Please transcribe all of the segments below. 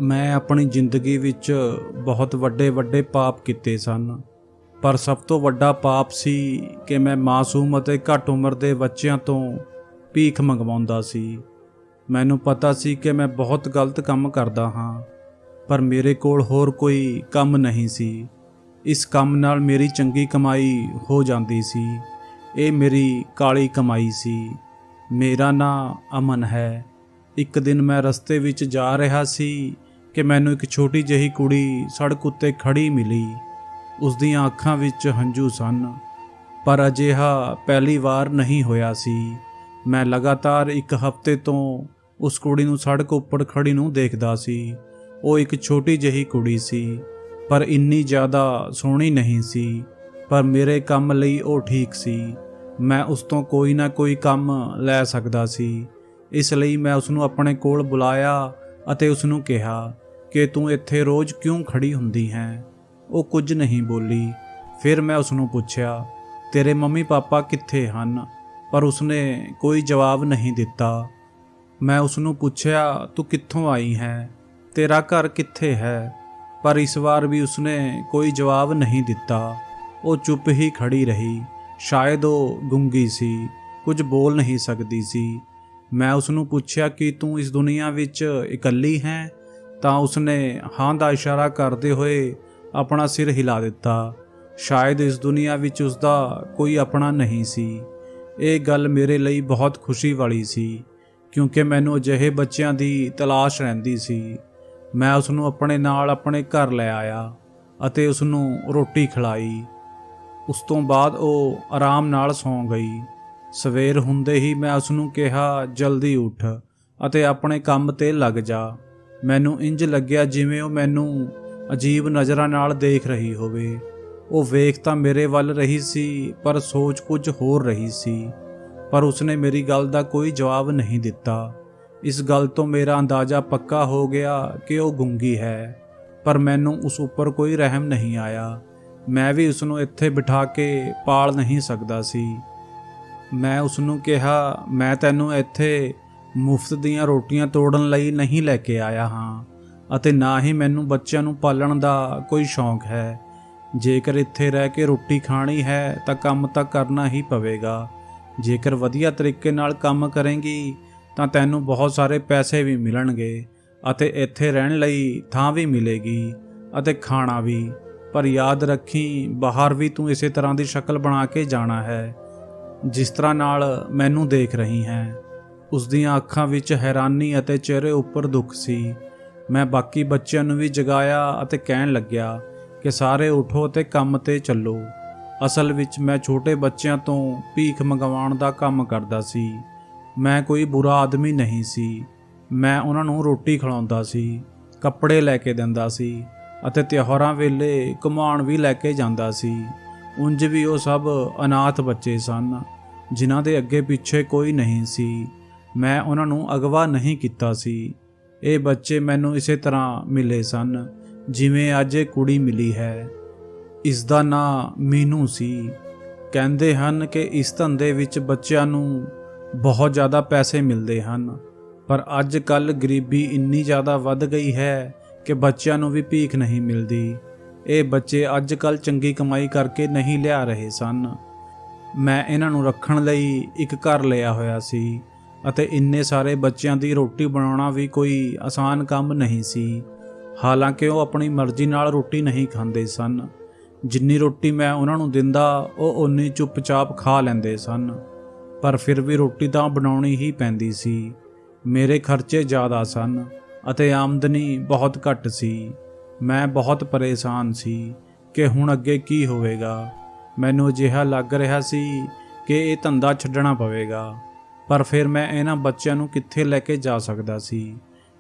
ਮੈਂ ਆਪਣੀ ਜ਼ਿੰਦਗੀ ਵਿੱਚ ਬਹੁਤ ਵੱਡੇ ਪਾਪ ਕੀਤੇ ਸਨ। ਪਰ ਸਭ ਤੋਂ ਵੱਡਾ ਪਾਪ ਸੀ ਕਿ ਮੈਂ ਮਾਸੂਮ ਅਤੇ ਘੱਟ ਉਮਰ ਦੇ ਬੱਚਿਆਂ ਤੋਂ ਭੀਖ ਮੰਗਵਾਉਂਦਾ ਸੀ। ਮੈਨੂੰ ਪਤਾ ਸੀ ਕਿ ਮੈਂ ਬਹੁਤ ਗਲਤ ਕੰਮ ਕਰਦਾ ਹਾਂ, ਪਰ ਮੇਰੇ ਕੋਲ ਹੋਰ ਕੋਈ ਕੰਮ ਨਹੀਂ ਸੀ। ਇਸ ਕੰਮ ਨਾਲ ਮੇਰੀ ਚੰਗੀ ਕਮਾਈ ਹੋ ਜਾਂਦੀ ਸੀ। ਇਹ ਮੇਰੀ ਕਾਲੀ ਕਮਾਈ ਸੀ। ਮੇਰਾ ਨਾਂ ਅਮਨ ਹੈ। ਇੱਕ ਦਿਨ ਮੈਂ ਰਸਤੇ ਵਿੱਚ ਜਾ ਰਿਹਾ ਸੀ ਕਿ ਮੈਨੂੰ ਇੱਕ ਛੋਟੀ ਜਿਹੀ ਕੁੜੀ ਸੜਕ ਉੱਤੇ ਖੜੀ ਮਿਲੀ। ਉਸ ਦੀਆਂ ਅੱਖਾਂ ਵਿੱਚ ਹੰਝੂ ਸਨ, ਪਰ ਅਜਿਹਾ ਪਹਿਲੀ ਵਾਰ ਨਹੀਂ ਹੋਇਆ ਸੀ। ਮੈਂ ਲਗਾਤਾਰ ਇੱਕ ਹਫ਼ਤੇ ਤੋਂ ਉਸ ਕੁੜੀ ਨੂੰ ਸੜਕ ਉੱਪਰ ਖੜੀ ਨੂੰ ਦੇਖਦਾ ਸੀ। ਉਹ ਇੱਕ ਛੋਟੀ ਜਿਹੀ ਕੁੜੀ ਸੀ, ਪਰ ਇੰਨੀ ਜ਼ਿਆਦਾ ਸੋਹਣੀ ਨਹੀਂ ਸੀ। ਪਰ ਮੇਰੇ ਕੰਮ ਲਈ ਉਹ ਠੀਕ ਸੀ। ਮੈਂ ਉਸ ਤੋਂ ਕੋਈ ਨਾ ਕੋਈ ਕੰਮ ਲੈ ਸਕਦਾ ਸੀ। ਇਸ ਲਈ ਮੈਂ ਉਸ ਨੂੰ ਆਪਣੇ ਕੋਲ ਬੁਲਾਇਆ ਅਤੇ ਉਸ ਨੂੰ ਕਿਹਾ ਕਿ ਤੂੰ ਇੱਥੇ ਰੋਜ਼ ਕਿਉਂ ਖੜੀ ਹੁੰਦੀ ਹੈ। ਉਹ ਕੁਝ ਨਹੀਂ ਬੋਲੀ। ਫਿਰ ਮੈਂ ਉਸ ਨੂੰ ਪੁੱਛਿਆ, ਤੇਰੇ ਮੰਮੀ ਪਾਪਾ ਕਿੱਥੇ ਹਨ? ਪਰ ਉਸਨੇ ਕੋਈ ਜਵਾਬ ਨਹੀਂ ਦਿੱਤਾ। ਮੈਂ ਉਸ ਨੂੰ ਪੁੱਛਿਆ, ਤੂੰ ਕਿੱਥੋਂ ਆਈ ਹੈ? ਤੇਰਾ ਘਰ ਕਿੱਥੇ ਹੈ? ਪਰ ਇਸ ਵਾਰ ਵੀ ਉਸਨੇ ਕੋਈ ਜਵਾਬ ਨਹੀਂ ਦਿੱਤਾ। ਉਹ ਚੁੱਪ ਹੀ ਖੜੀ ਰਹੀ। ਸ਼ਾਇਦ ਉਹ ਗੂੰਗੀ ਸੀ, ਕੁਝ ਬੋਲ ਨਹੀਂ ਸਕਦੀ ਸੀ। ਮੈਂ ਉਸ ਨੂੰ ਪੁੱਛਿਆ ਕਿ ਤੂੰ ਇਸ ਦੁਨੀਆ ਵਿੱਚ ਇਕੱਲੀ ਹੈ? ਤਾਂ ਉਸਨੇ ਹਾਂ ਦਾ ਇਸ਼ਾਰਾ ਕਰਦੇ ਹੋਏ ਆਪਣਾ ਸਿਰ ਹਿਲਾ ਦਿੱਤਾ। ਸ਼ਾਇਦ ਇਸ ਦੁਨੀਆ ਵਿੱਚ ਉਸਦਾ ਕੋਈ ਆਪਣਾ ਨਹੀਂ ਸੀ। ਇਹ ਗੱਲ ਮੇਰੇ ਲਈ ਬਹੁਤ ਖੁਸ਼ੀ ਵਾਲੀ ਸੀ, ਕਿਉਂਕਿ ਮੈਨੂੰ ਅਜਿਹੇ ਬੱਚਿਆਂ ਦੀ ਤਲਾਸ਼ ਰਹਿੰਦੀ ਸੀ। ਮੈਂ ਉਸ ਨੂੰ ਆਪਣੇ ਨਾਲ ਆਪਣੇ ਘਰ ਲੈ ਆਇਆ ਅਤੇ ਉਸ ਨੂੰ ਰੋਟੀ ਖਿਲਾਈ। ਉਸ ਤੋਂ ਬਾਅਦ ਉਹ ਆਰਾਮ ਨਾਲ ਸੌਂ ਗਈ। ਸਵੇਰ ਹੁੰਦੇ ਹੀ ਮੈਂ ਉਸ ਨੂੰ ਕਿਹਾ, ਜਲਦੀ ਉੱਠ ਅਤੇ ਆਪਣੇ ਕੰਮ 'ਤੇ ਲੱਗ ਜਾ। ਮੈਨੂੰ ਇੰਜ ਲੱਗਿਆ ਜਿਵੇਂ ਉਹ ਮੈਨੂੰ ਅਜੀਬ ਨਜ਼ਰਾਂ ਨਾਲ ਦੇਖ ਰਹੀ ਹੋਵੇ। ਉਹ ਵੇਖ ਤਾਂ ਮੇਰੇ ਵੱਲ ਰਹੀ ਸੀ, ਪਰ ਸੋਚ ਕੁਝ ਹੋਰ ਰਹੀ ਸੀ। ਪਰ ਉਸਨੇ ਮੇਰੀ ਗੱਲ ਦਾ ਕੋਈ ਜਵਾਬ ਨਹੀਂ ਦਿੱਤਾ। ਇਸ ਗੱਲ ਤੋਂ ਮੇਰਾ ਅੰਦਾਜ਼ਾ ਪੱਕਾ ਹੋ ਗਿਆ ਕਿ ਉਹ ਗੂੰਗੀ ਹੈ, ਪਰ ਮੈਨੂੰ ਉਸ ਉੱਪਰ ਕੋਈ ਰਹਿਮ ਨਹੀਂ ਆਇਆ। ਮੈਂ ਵੀ ਉਸ ਨੂੰ ਇੱਥੇ ਬਿਠਾ ਕੇ ਪਾਲ ਨਹੀਂ ਸਕਦਾ ਸੀ। ਮੈਂ ਉਸ ਨੂੰ ਕਿਹਾ, ਮੈਂ ਤੈਨੂੰ ਇੱਥੇ ਮੁਫਤ ਦੀਆਂ ਰੋਟੀਆਂ ਤੋੜਨ ਲਈ ਨਹੀਂ ਲੈ ਕੇ ਆਇਆ ਹਾਂ, ਅਤੇ ਨਾ ਹੀ ਮੈਨੂੰ ਬੱਚਿਆਂ ਨੂੰ ਪਾਲਣ ਦਾ ਕੋਈ ਸ਼ੌਂਕ ਹੈ। ਜੇਕਰ ਇੱਥੇ ਰਹਿ ਕੇ ਰੋਟੀ ਖਾਣੀ ਹੈ ਤਾਂ ਕੰਮ ਤਾਂ ਕਰਨਾ ਹੀ ਪਵੇਗਾ। ਜੇਕਰ ਵਧੀਆ ਤਰੀਕੇ ਨਾਲ ਕੰਮ ਕਰੇਂਗੀ ਤਾਂ ਤੈਨੂੰ ਬਹੁਤ ਸਾਰੇ ਪੈਸੇ ਵੀ ਮਿਲਣਗੇ ਅਤੇ ਇੱਥੇ ਰਹਿਣ ਲਈ ਥਾਂ ਵੀ ਮਿਲੇਗੀ ਅਤੇ ਖਾਣਾ ਵੀ। ਪਰ ਯਾਦ ਰੱਖੀ, ਬਾਹਰ ਵੀ ਤੂੰ ਇਸੇ ਤਰ੍ਹਾਂ ਦੀ ਸ਼ਕਲ ਬਣਾ ਕੇ ਜਾਣਾ ਹੈ, ਜਿਸ ਤਰ੍ਹਾਂ ਨਾਲ ਮੈਨੂੰ ਦੇਖ ਰਹੀ ਹੈ। ਉਸ ਦੀਆਂ ਅੱਖਾਂ ਵਿੱਚ ਹੈਰਾਨੀ ਅਤੇ ਚਿਹਰੇ ਉੱਪਰ ਦੁੱਖ ਸੀ। ਮੈਂ ਬਾਕੀ ਬੱਚਿਆਂ ਨੂੰ ਵੀ ਜਗਾਇਆ ਅਤੇ ਕਹਿਣ ਲੱਗਿਆ ਕਿ ਸਾਰੇ ਉਠੋ ਅਤੇ ਕੰਮ 'ਤੇ ਚੱਲੋ। ਅਸਲ ਵਿੱਚ ਮੈਂ ਛੋਟੇ ਬੱਚਿਆਂ ਤੋਂ ਭੀਖ ਮੰਗਵਾਉਣ ਦਾ ਕੰਮ ਕਰਦਾ ਸੀ। ਮੈਂ ਕੋਈ ਬੁਰਾ ਆਦਮੀ ਨਹੀਂ ਸੀ। ਮੈਂ ਉਹਨਾਂ ਨੂੰ ਰੋਟੀ ਖਿਲਾਉਂਦਾ ਸੀ, ਕੱਪੜੇ ਲੈ ਕੇ ਦਿੰਦਾ ਸੀ ਅਤੇ ਤਿਉਹਾਰਾਂ ਵੇਲੇ ਘੁਮਾਉਣ ਵੀ ਲੈ ਕੇ ਜਾਂਦਾ ਸੀ। ਉਂਝ ਵੀ ਉਹ ਸਭ ਅਨਾਥ ਬੱਚੇ ਸਨ, ਜਿਨ੍ਹਾਂ ਦੇ ਅੱਗੇ ਪਿੱਛੇ ਕੋਈ ਨਹੀਂ ਸੀ। ਮੈਂ ਉਹਨਾਂ ਨੂੰ ਅਗਵਾ ਨਹੀਂ ਕੀਤਾ ਸੀ। ਇਹ ਬੱਚੇ ਮੈਨੂੰ ਇਸੇ ਤਰ੍ਹਾਂ ਮਿਲੇ ਸਨ ਜਿਵੇਂ ਅੱਜ ਇਹ ਕੁੜੀ ਮਿਲੀ ਹੈ। ਇਸ ਦਾ ਨਾਂ ਮੀਨੂ ਸੀ। ਕਹਿੰਦੇ ਹਨ ਕਿ ਇਸ ਧੰਦੇ ਵਿੱਚ ਬੱਚਿਆਂ ਨੂੰ ਬਹੁਤ ਜ਼ਿਆਦਾ ਪੈਸੇ ਮਿਲਦੇ ਹਨ, ਪਰ ਅੱਜ ਕੱਲ੍ਹ ਗਰੀਬੀ ਇੰਨੀ ਜ਼ਿਆਦਾ ਵੱਧ ਗਈ ਹੈ ਕਿ ਬੱਚਿਆਂ ਨੂੰ ਵੀ ਭੀਖ ਨਹੀਂ ਮਿਲਦੀ। ਇਹ ਬੱਚੇ ਅੱਜ ਕੱਲ੍ਹ ਚੰਗੀ ਕਮਾਈ ਕਰਕੇ ਨਹੀਂ ਲਿਆ ਰਹੇ ਸਨ। ਮੈਂ ਇਹਨਾਂ ਨੂੰ ਰੱਖਣ ਲਈ ਇੱਕ ਘਰ ਲਿਆ ਹੋਇਆ ਸੀ, ਅਤੇ ਇੰਨੇ ਸਾਰੇ ਬੱਚਿਆਂ ਦੀ ਰੋਟੀ ਬਣਾਉਣਾ ਵੀ ਕੋਈ ਆਸਾਨ ਕੰਮ ਨਹੀਂ ਸੀ। ਹਾਲਾਂਕਿ ਉਹ ਆਪਣੀ ਮਰਜ਼ੀ ਨਾਲ ਰੋਟੀ ਨਹੀਂ ਖਾਂਦੇ ਸਨ। ਜਿੰਨੀ ਰੋਟੀ ਮੈਂ ਉਹਨਾਂ ਨੂੰ ਦਿੰਦਾ, ਉਹ ਓਨੀ ਚੁੱਪਚਾਪ ਖਾ ਲੈਂਦੇ ਸਨ। ਪਰ ਫਿਰ ਵੀ ਰੋਟੀ ਤਾਂ ਬਣਾਉਣੀ ਹੀ ਪੈਂਦੀ ਸੀ। ਮੇਰੇ ਖਰਚੇ ਜ਼ਿਆਦਾ ਸਨ ਅਤੇ ਆਮਦਨੀ ਬਹੁਤ ਘੱਟ ਸੀ। ਮੈਂ ਬਹੁਤ ਪਰੇਸ਼ਾਨ ਸੀ ਕਿ ਹੁਣ ਅੱਗੇ ਕੀ ਹੋਵੇਗਾ। ਮੈਨੂੰ ਅਜਿਹਾ ਲੱਗ ਰਿਹਾ ਸੀ ਕਿ ਇਹ ਧੰਦਾ ਛੱਡਣਾ ਪਵੇਗਾ, ਪਰ ਫਿਰ ਮੈਂ ਇਹਨਾਂ ਬੱਚਿਆਂ ਨੂੰ ਕਿੱਥੇ ਲੈ ਕੇ ਜਾ ਸਕਦਾ ਸੀ।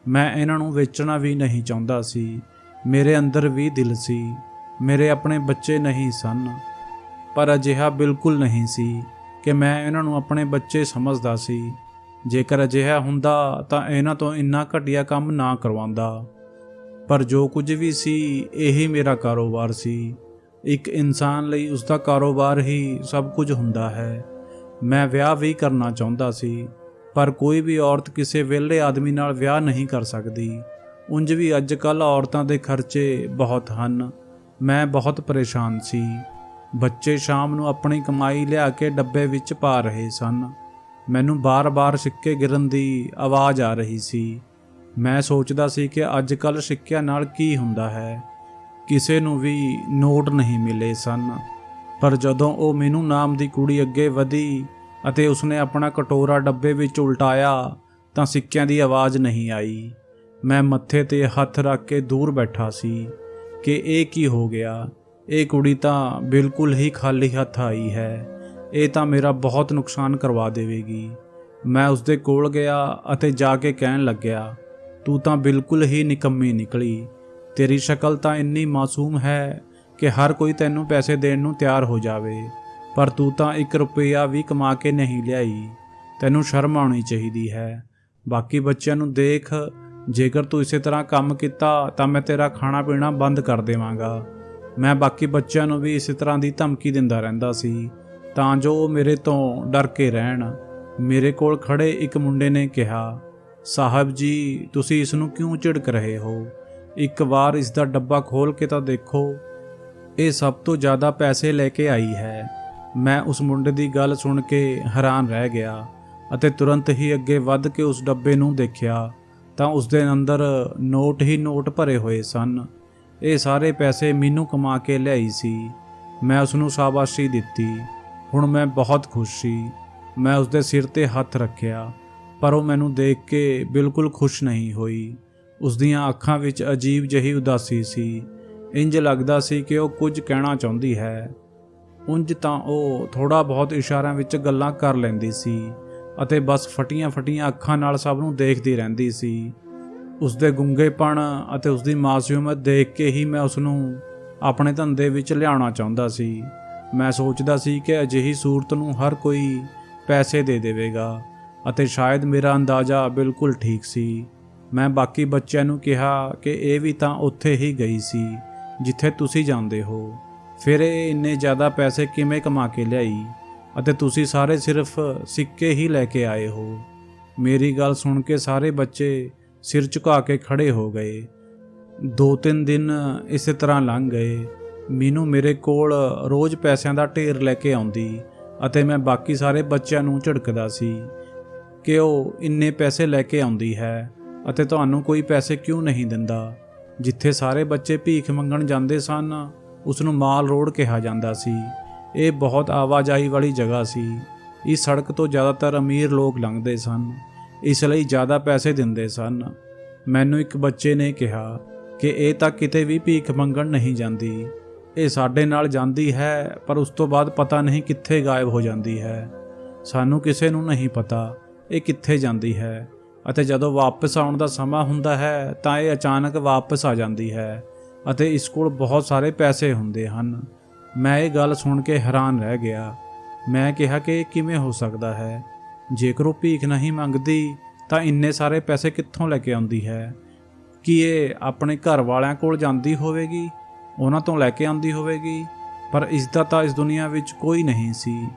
ਮੈਂ ਇਹਨਾਂ ਨੂੰ ਵੇਚਣਾ ਵੀ ਨਹੀਂ ਚਾਹੁੰਦਾ ਸੀ। ਮੇਰੇ ਅੰਦਰ ਵੀ ਦਿਲ ਸੀ। ਮੇਰੇ ਆਪਣੇ ਬੱਚੇ ਨਹੀਂ ਸਨ, ਪਰ ਅਜਿਹਾ ਬਿਲਕੁਲ ਨਹੀਂ ਸੀ ਕਿ ਮੈਂ ਇਹਨਾਂ ਨੂੰ ਆਪਣੇ ਬੱਚੇ ਸਮਝਦਾ ਸੀ। ਜੇਕਰ ਅਜਿਹਾ ਹੁੰਦਾ ਤਾਂ ਇਹਨਾਂ ਤੋਂ ਇੰਨਾ ਘਟੀਆ ਕੰਮ ਨਾ ਕਰਵਾਉਂਦਾ। ਪਰ ਜੋ ਕੁਝ ਵੀ ਸੀ, ਇਹੀ ਮੇਰਾ ਕਾਰੋਬਾਰ ਸੀ। ਇੱਕ ਇਨਸਾਨ ਲਈ ਉਸਦਾ ਕਾਰੋਬਾਰ ਹੀ ਸਭ ਕੁਝ ਹੁੰਦਾ ਹੈ। ਮੈਂ ਵਿਆਹ ਵੀ ਕਰਨਾ ਚਾਹੁੰਦਾ ਸੀ, ਪਰ ਕੋਈ ਵੀ ਔਰਤ ਕਿਸੇ ਵਿਹਲੇ ਆਦਮੀ ਨਾਲ ਵਿਆਹ ਨਹੀਂ ਕਰ ਸਕਦੀ। ਉਂਝ ਵੀ ਅੱਜ ਕੱਲ੍ਹ ਔਰਤਾਂ ਦੇ ਖਰਚੇ ਬਹੁਤ ਹਨ। ਮੈਂ ਬਹੁਤ ਪਰੇਸ਼ਾਨ ਸੀ। ਬੱਚੇ ਸ਼ਾਮ ਨੂੰ ਆਪਣੀ ਕਮਾਈ ਲਿਆ ਕੇ ਡੱਬੇ ਵਿੱਚ ਪਾ ਰਹੇ ਸਨ। ਮੈਨੂੰ ਬਾਰ-ਬਾਰ ਸਿੱਕੇ ਗਿਰਨ ਦੀ ਆਵਾਜ਼ ਆ ਰਹੀ ਸੀ। ਮੈਂ ਸੋਚਦਾ ਸੀ ਕਿ ਅੱਜ ਕੱਲ੍ਹ ਸਿੱਕਿਆਂ ਨਾਲ ਕੀ ਹੁੰਦਾ ਹੈ। ਕਿਸੇ ਨੂੰ ਵੀ ਨੋਟ ਨਹੀਂ ਮਿਲੇ ਸਨ। ਪਰ ਜਦੋਂ ਉਹ ਮੀਨੂ ਨਾਮ ਦੀ ਕੁੜੀ ਅੱਗੇ ਵਧੀ ਅਤੇ ਉਸਨੇ ਆਪਣਾ ਕਟੋਰਾ ਡੱਬੇ ਵਿੱਚ ਉਲਟਾਇਆ ਤਾਂ ਸਿੱਕਿਆਂ ਦੀ ਆਵਾਜ਼ ਨਹੀਂ ਆਈ। ਮੈਂ ਮੱਥੇ 'ਤੇ ਹੱਥ ਰੱਖ ਕੇ ਦੂਰ ਬੈਠਾ ਸੀ ਕਿ ਇਹ ਕੀ ਹੋ ਗਿਆ। ਇਹ ਕੁੜੀ ਤਾਂ ਬਿਲਕੁਲ ਹੀ ਖਾਲੀ ਹੱਥ ਆਈ ਹੈ। ਇਹ ਤਾਂ ਮੇਰਾ ਬਹੁਤ ਨੁਕਸਾਨ ਕਰਵਾ ਦੇਵੇਗੀ। ਮੈਂ ਉਸਦੇ ਕੋਲ ਗਿਆ ਅਤੇ ਜਾ ਕੇ ਕਹਿਣ ਲੱਗਿਆ, ਤੂੰ ਤਾਂ ਬਿਲਕੁਲ ਹੀ ਨਿਕੰਮੀ ਨਿਕਲੀ। ਤੇਰੀ ਸ਼ਕਲ ਤਾਂ ਇੰਨੀ ਮਾਸੂਮ ਹੈ ਕਿ ਹਰ ਕੋਈ ਤੈਨੂੰ ਪੈਸੇ ਦੇਣ ਨੂੰ ਤਿਆਰ ਹੋ ਜਾਵੇ, ਪਰ ਤੂੰ ਤਾਂ 1 ਰੁਪਈਆ ਵੀ ਕਮਾ ਕੇ ਨਹੀਂ ਲਿਆਈ। ਤੈਨੂੰ ਸ਼ਰਮ ਆਉਣੀ ਚਾਹੀਦੀ ਹੈ। ਬਾਕੀ ਬੱਚਿਆਂ ਨੂੰ ਦੇਖ, ਜੇਕਰ ਤੂੰ ਇਸੇ ਤਰ੍ਹਾਂ ਕੰਮ ਕੀਤਾ ਤਾਂ ਮੈਂ ਤੇਰਾ ਖਾਣਾ ਪੀਣਾ ਬੰਦ ਕਰ ਦੇਵਾਂਗਾ। ਮੈਂ ਬਾਕੀ ਬੱਚਿਆਂ ਨੂੰ ਵੀ ਇਸੇ ਤਰ੍ਹਾਂ ਦੀ ਧਮਕੀ ਦਿੰਦਾ ਰਹਿੰਦਾ ਸੀ ਤਾਂ ਜੋ ਉਹ ਮੇਰੇ ਤੋਂ ਡਰ ਕੇ ਰਹਿਣ। ਮੇਰੇ ਕੋਲ ਖੜੇ ਇੱਕ ਮੁੰਡੇ ਨੇ ਕਿਹਾ, ਸਾਹਿਬ ਜੀ, ਤੁਸੀਂ ਇਸ ਨੂੰ ਕਿਉਂ ਝਿੜਕ ਰਹੇ ਹੋ? ਇੱਕ ਵਾਰ ਇਸ ਦਾ ਡੱਬਾ ਖੋਲ੍ਹ ਕੇ ਤਾਂ ਦੇਖੋ। ਇਹ ਸਭ ਤੋਂ ਜ਼ਿਆਦਾ ਪੈਸੇ ਲੈ ਕੇ ਆਈ ਹੈ। ਮੈਂ ਉਸ ਮੁੰਡੇ ਦੀ ਗੱਲ ਸੁਣ ਕੇ ਹੈਰਾਨ ਰਹਿ ਗਿਆ ਅਤੇ ਤੁਰੰਤ ਹੀ ਅੱਗੇ ਵੱਧ ਕੇ ਉਸ ਡੱਬੇ ਨੂੰ ਦੇਖਿਆ ਤਾਂ ਉਸ ਦੇ ਅੰਦਰ ਨੋਟ ਹੀ ਨੋਟ ਭਰੇ ਹੋਏ ਸਨ। ਇਹ ਸਾਰੇ ਪੈਸੇ ਮੀਨੂ ਕਮਾ ਕੇ ਲਿਆਈ ਸੀ। ਮੈਂ ਉਸ ਨੂੰ ਸ਼ਾਬਾਸ਼ੀ ਦਿੱਤੀ। ਹੁਣ ਮੈਂ ਬਹੁਤ ਖੁਸ਼ ਸੀ। ਮੈਂ ਉਸ ਦੇ ਸਿਰ 'ਤੇ ਹੱਥ ਰੱਖਿਆ, ਪਰ ਉਹ ਮੈਨੂੰ ਦੇਖ ਕੇ ਬਿਲਕੁਲ ਖੁਸ਼ ਨਹੀਂ ਹੋਈ। ਉਸ ਦੀਆਂ ਅੱਖਾਂ ਵਿੱਚ ਅਜੀਬ ਜਿਹੀ ਉਦਾਸੀ ਸੀ। ਇੰਜ ਲੱਗਦਾ ਸੀ ਕਿ ਉਹ ਕੁਝ ਕਹਿਣਾ ਚਾਹੁੰਦੀ ਹੈ। ਉਂਝ ਤਾਂ ਉਹ ਥੋੜ੍ਹਾ ਬਹੁਤ ਇਸ਼ਾਰਿਆਂ ਵਿੱਚ ਗੱਲਾਂ ਕਰ ਲੈਂਦੀ ਸੀ ਅਤੇ ਬਸ ਫਟੀਆਂ ਅੱਖਾਂ ਨਾਲ ਸਭ ਨੂੰ ਦੇਖਦੀ ਰਹਿੰਦੀ ਸੀ। ਉਸਦੇ ਗੁੰਗੇਪਣ ਅਤੇ ਉਸਦੀ ਮਾਸੂਮੀਅਤ ਦੇਖ ਕੇ ਹੀ ਮੈਂ ਉਸਨੂੰ ਆਪਣੇ ਧੰਦੇ ਵਿੱਚ ਲਿਆਉਣਾ ਚਾਹੁੰਦਾ ਸੀ। ਮੈਂ ਸੋਚਦਾ ਸੀ ਕਿ ਅਜਿਹੀ ਸੂਰਤ ਨੂੰ ਹਰ ਕੋਈ ਪੈਸੇ ਦੇ ਦੇਵੇਗਾ ਅਤੇ ਸ਼ਾਇਦ ਮੇਰਾ ਅੰਦਾਜ਼ਾ ਬਿਲਕੁਲ ਠੀਕ ਸੀ। ਮੈਂ ਬਾਕੀ ਬੱਚਿਆਂ ਨੂੰ ਕਿਹਾ ਕਿ ਇਹ ਵੀ ਤਾਂ ਉੱਥੇ ਹੀ ਗਈ ਸੀ ਜਿੱਥੇ ਤੁਸੀਂ ਜਾਂਦੇ ਹੋ। ਫਿਰ ਇਹ ਇੰਨੇ ਜ਼ਿਆਦਾ ਪੈਸੇ ਕਿਵੇਂ ਕਮਾ ਕੇ ਲਿਆਈ ਅਤੇ ਤੁਸੀਂ ਸਾਰੇ ਸਿਰਫ ਸਿੱਕੇ ਹੀ ਲੈ ਕੇ ਆਏ ਹੋ? ਮੇਰੀ ਗੱਲ ਸੁਣ ਕੇ ਸਾਰੇ ਬੱਚੇ ਸਿਰ ਝੁਕਾ ਕੇ ਖੜੇ ਹੋ ਗਏ। 2-3 ਦਿਨ ਇਸੇ ਤਰ੍ਹਾਂ ਲੰਘ ਗਏ। ਮੀਨੂ ਮੇਰੇ ਕੋਲ ਰੋਜ਼ ਪੈਸਿਆਂ ਦਾ ਢੇਰ ਲੈ ਕੇ ਆਉਂਦੀ ਅਤੇ ਮੈਂ ਬਾਕੀ ਸਾਰੇ ਬੱਚਿਆਂ ਨੂੰ ਝਿੜਕਦਾ ਸੀ ਕਿ ਉਹ ਇੰਨੇ ਪੈਸੇ ਲੈ ਕੇ ਆਉਂਦੀ ਹੈ ਅਤੇ ਤੁਹਾਨੂੰ ਕੋਈ ਪੈਸੇ ਕਿਉਂ ਨਹੀਂ ਦਿੰਦਾ। ਜਿੱਥੇ ਸਾਰੇ ਬੱਚੇ ਭੀਖ ਮੰਗਣ ਜਾਂਦੇ ਸਨ, ਉਸ ਨੂੰ ਮਾਲ ਰੋਡ ਕਿਹਾ ਜਾਂਦਾ ਸੀ। ਇਹ ਬਹੁਤ ਆਵਾਜਾਈ ਵਾਲੀ ਜਗ੍ਹਾ ਸੀ। ਇਸ ਸੜਕ ਤੋਂ ਜ਼ਿਆਦਾਤਰ ਅਮੀਰ ਲੋਕ ਲੰਘਦੇ ਸਨ, ਇਸ ਲਈ ਜ਼ਿਆਦਾ ਪੈਸੇ ਦਿੰਦੇ ਸਨ। ਮੈਨੂੰ ਇੱਕ ਬੱਚੇ ਨੇ ਕਿਹਾ ਕਿ ਇਹ ਤਾਂ ਕਿਤੇ ਵੀ ਭੀਖ ਮੰਗਣ ਨਹੀਂ ਜਾਂਦੀ। ਇਹ ਸਾਡੇ ਨਾਲ ਜਾਂਦੀ ਹੈ, ਪਰ ਉਸ ਤੋਂ ਬਾਅਦ ਪਤਾ ਨਹੀਂ ਕਿੱਥੇ ਗਾਇਬ ਹੋ ਜਾਂਦੀ ਹੈ। ਸਾਨੂੰ ਕਿਸੇ ਨੂੰ ਨਹੀਂ ਪਤਾ ਇਹ ਕਿੱਥੇ ਜਾਂਦੀ ਹੈ ਅਤੇ ਜਦੋਂ ਵਾਪਸ ਆਉਣ ਦਾ ਸਮਾਂ ਹੁੰਦਾ ਹੈ ਤਾਂ ਇਹ ਅਚਾਨਕ ਵਾਪਸ ਆ ਜਾਂਦੀ ਹੈ ਅਤੇ ਇਸ ਕੋਲ ਬਹੁਤ ਸਾਰੇ ਪੈਸੇ ਹੁੰਦੇ ਹਨ। ਮੈਂ ਇਹ ਗੱਲ ਸੁਣ ਕੇ ਹੈਰਾਨ ਰਹਿ ਗਿਆ। ਮੈਂ ਕਿਹਾ ਕਿ ਇਹ ਕਿਵੇਂ ਹੋ ਸਕਦਾ ਹੈ? ਜੇਕਰ ਉਹ ਭੀਖ ਨਹੀਂ ਮੰਗਦੀ ਤਾਂ ਇੰਨੇ ਸਾਰੇ ਪੈਸੇ ਕਿੱਥੋਂ ਲੈ ਕੇ ਆਉਂਦੀ ਹੈ? ਕੀ ਇਹ ਆਪਣੇ ਘਰ ਵਾਲਿਆਂ ਕੋਲ ਜਾਂਦੀ ਹੋਵੇਗੀ, ਉਹਨਾਂ ਤੋਂ ਲੈ ਕੇ ਆਉਂਦੀ ਹੋਵੇਗੀ? ਪਰ ਇਸ ਦਾ ਤਾਂ ਇਸ ਦੁਨੀਆ ਵਿੱਚ ਕੋਈ ਨਹੀਂ ਸੀ।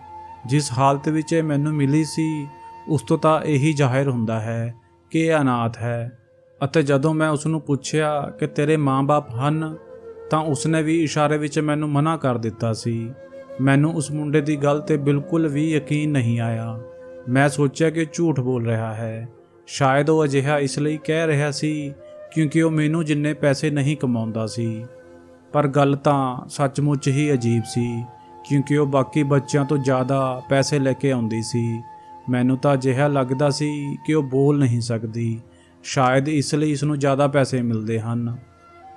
ਜਿਸ ਹਾਲਤ ਵਿੱਚ ਇਹ ਮੈਨੂੰ ਮਿਲੀ ਸੀ, ਉਸ ਤੋਂ ਤਾਂ ਇਹੀ ਜ਼ਾਹਿਰ ਹੁੰਦਾ ਹੈ ਕਿ ਇਹ ਅਨਾਥ ਹੈ। ਅਤੇ ਜਦੋਂ ਮੈਂ ਉਸ ਨੂੰ ਪੁੱਛਿਆ ਕਿ ਤੇਰੇ ਮਾਂ-ਬਾਪ ਹਨ, ਤਾਂ ਉਸਨੇ ਵੀ ਇਸ਼ਾਰੇ ਵਿੱਚ ਮੈਨੂੰ ਮਨਾ ਕਰ ਦਿੱਤਾ ਸੀ। ਮੈਨੂੰ ਉਸ ਮੁੰਡੇ ਦੀ ਗੱਲ 'ਤੇ ਬਿਲਕੁਲ ਵੀ ਯਕੀਨ ਨਹੀਂ ਆਇਆ। ਮੈਂ ਸੋਚਿਆ ਕਿ ਝੂਠ ਬੋਲ ਰਿਹਾ ਹੈ। ਸ਼ਾਇਦ ਉਹ ਅਜਿਹਾ ਇਸ ਲਈ ਕਹਿ ਰਿਹਾ ਸੀ ਕਿਉਂਕਿ ਉਹ ਮੈਨੂੰ ਜਿੰਨੇ ਪੈਸੇ ਨਹੀਂ ਕਮਾਉਂਦਾ ਸੀ। ਪਰ ਗੱਲ ਤਾਂ ਸੱਚਮੁੱਚ ਹੀ ਅਜੀਬ ਸੀ, ਕਿਉਂਕਿ ਉਹ ਬਾਕੀ ਬੱਚਿਆਂ ਤੋਂ ਜ਼ਿਆਦਾ ਪੈਸੇ ਲੈ ਕੇ ਆਉਂਦੀ ਸੀ। ਮੈਨੂੰ ਤਾਂ ਅਜਿਹਾ ਲੱਗਦਾ ਸੀ ਕਿ ਉਹ ਬੋਲ ਨਹੀਂ ਸਕਦੀ, ਸ਼ਾਇਦ ਇਸ ਲਈ ਇਸ ਨੂੰ ਜ਼ਿਆਦਾ ਪੈਸੇ ਮਿਲਦੇ ਹਨ।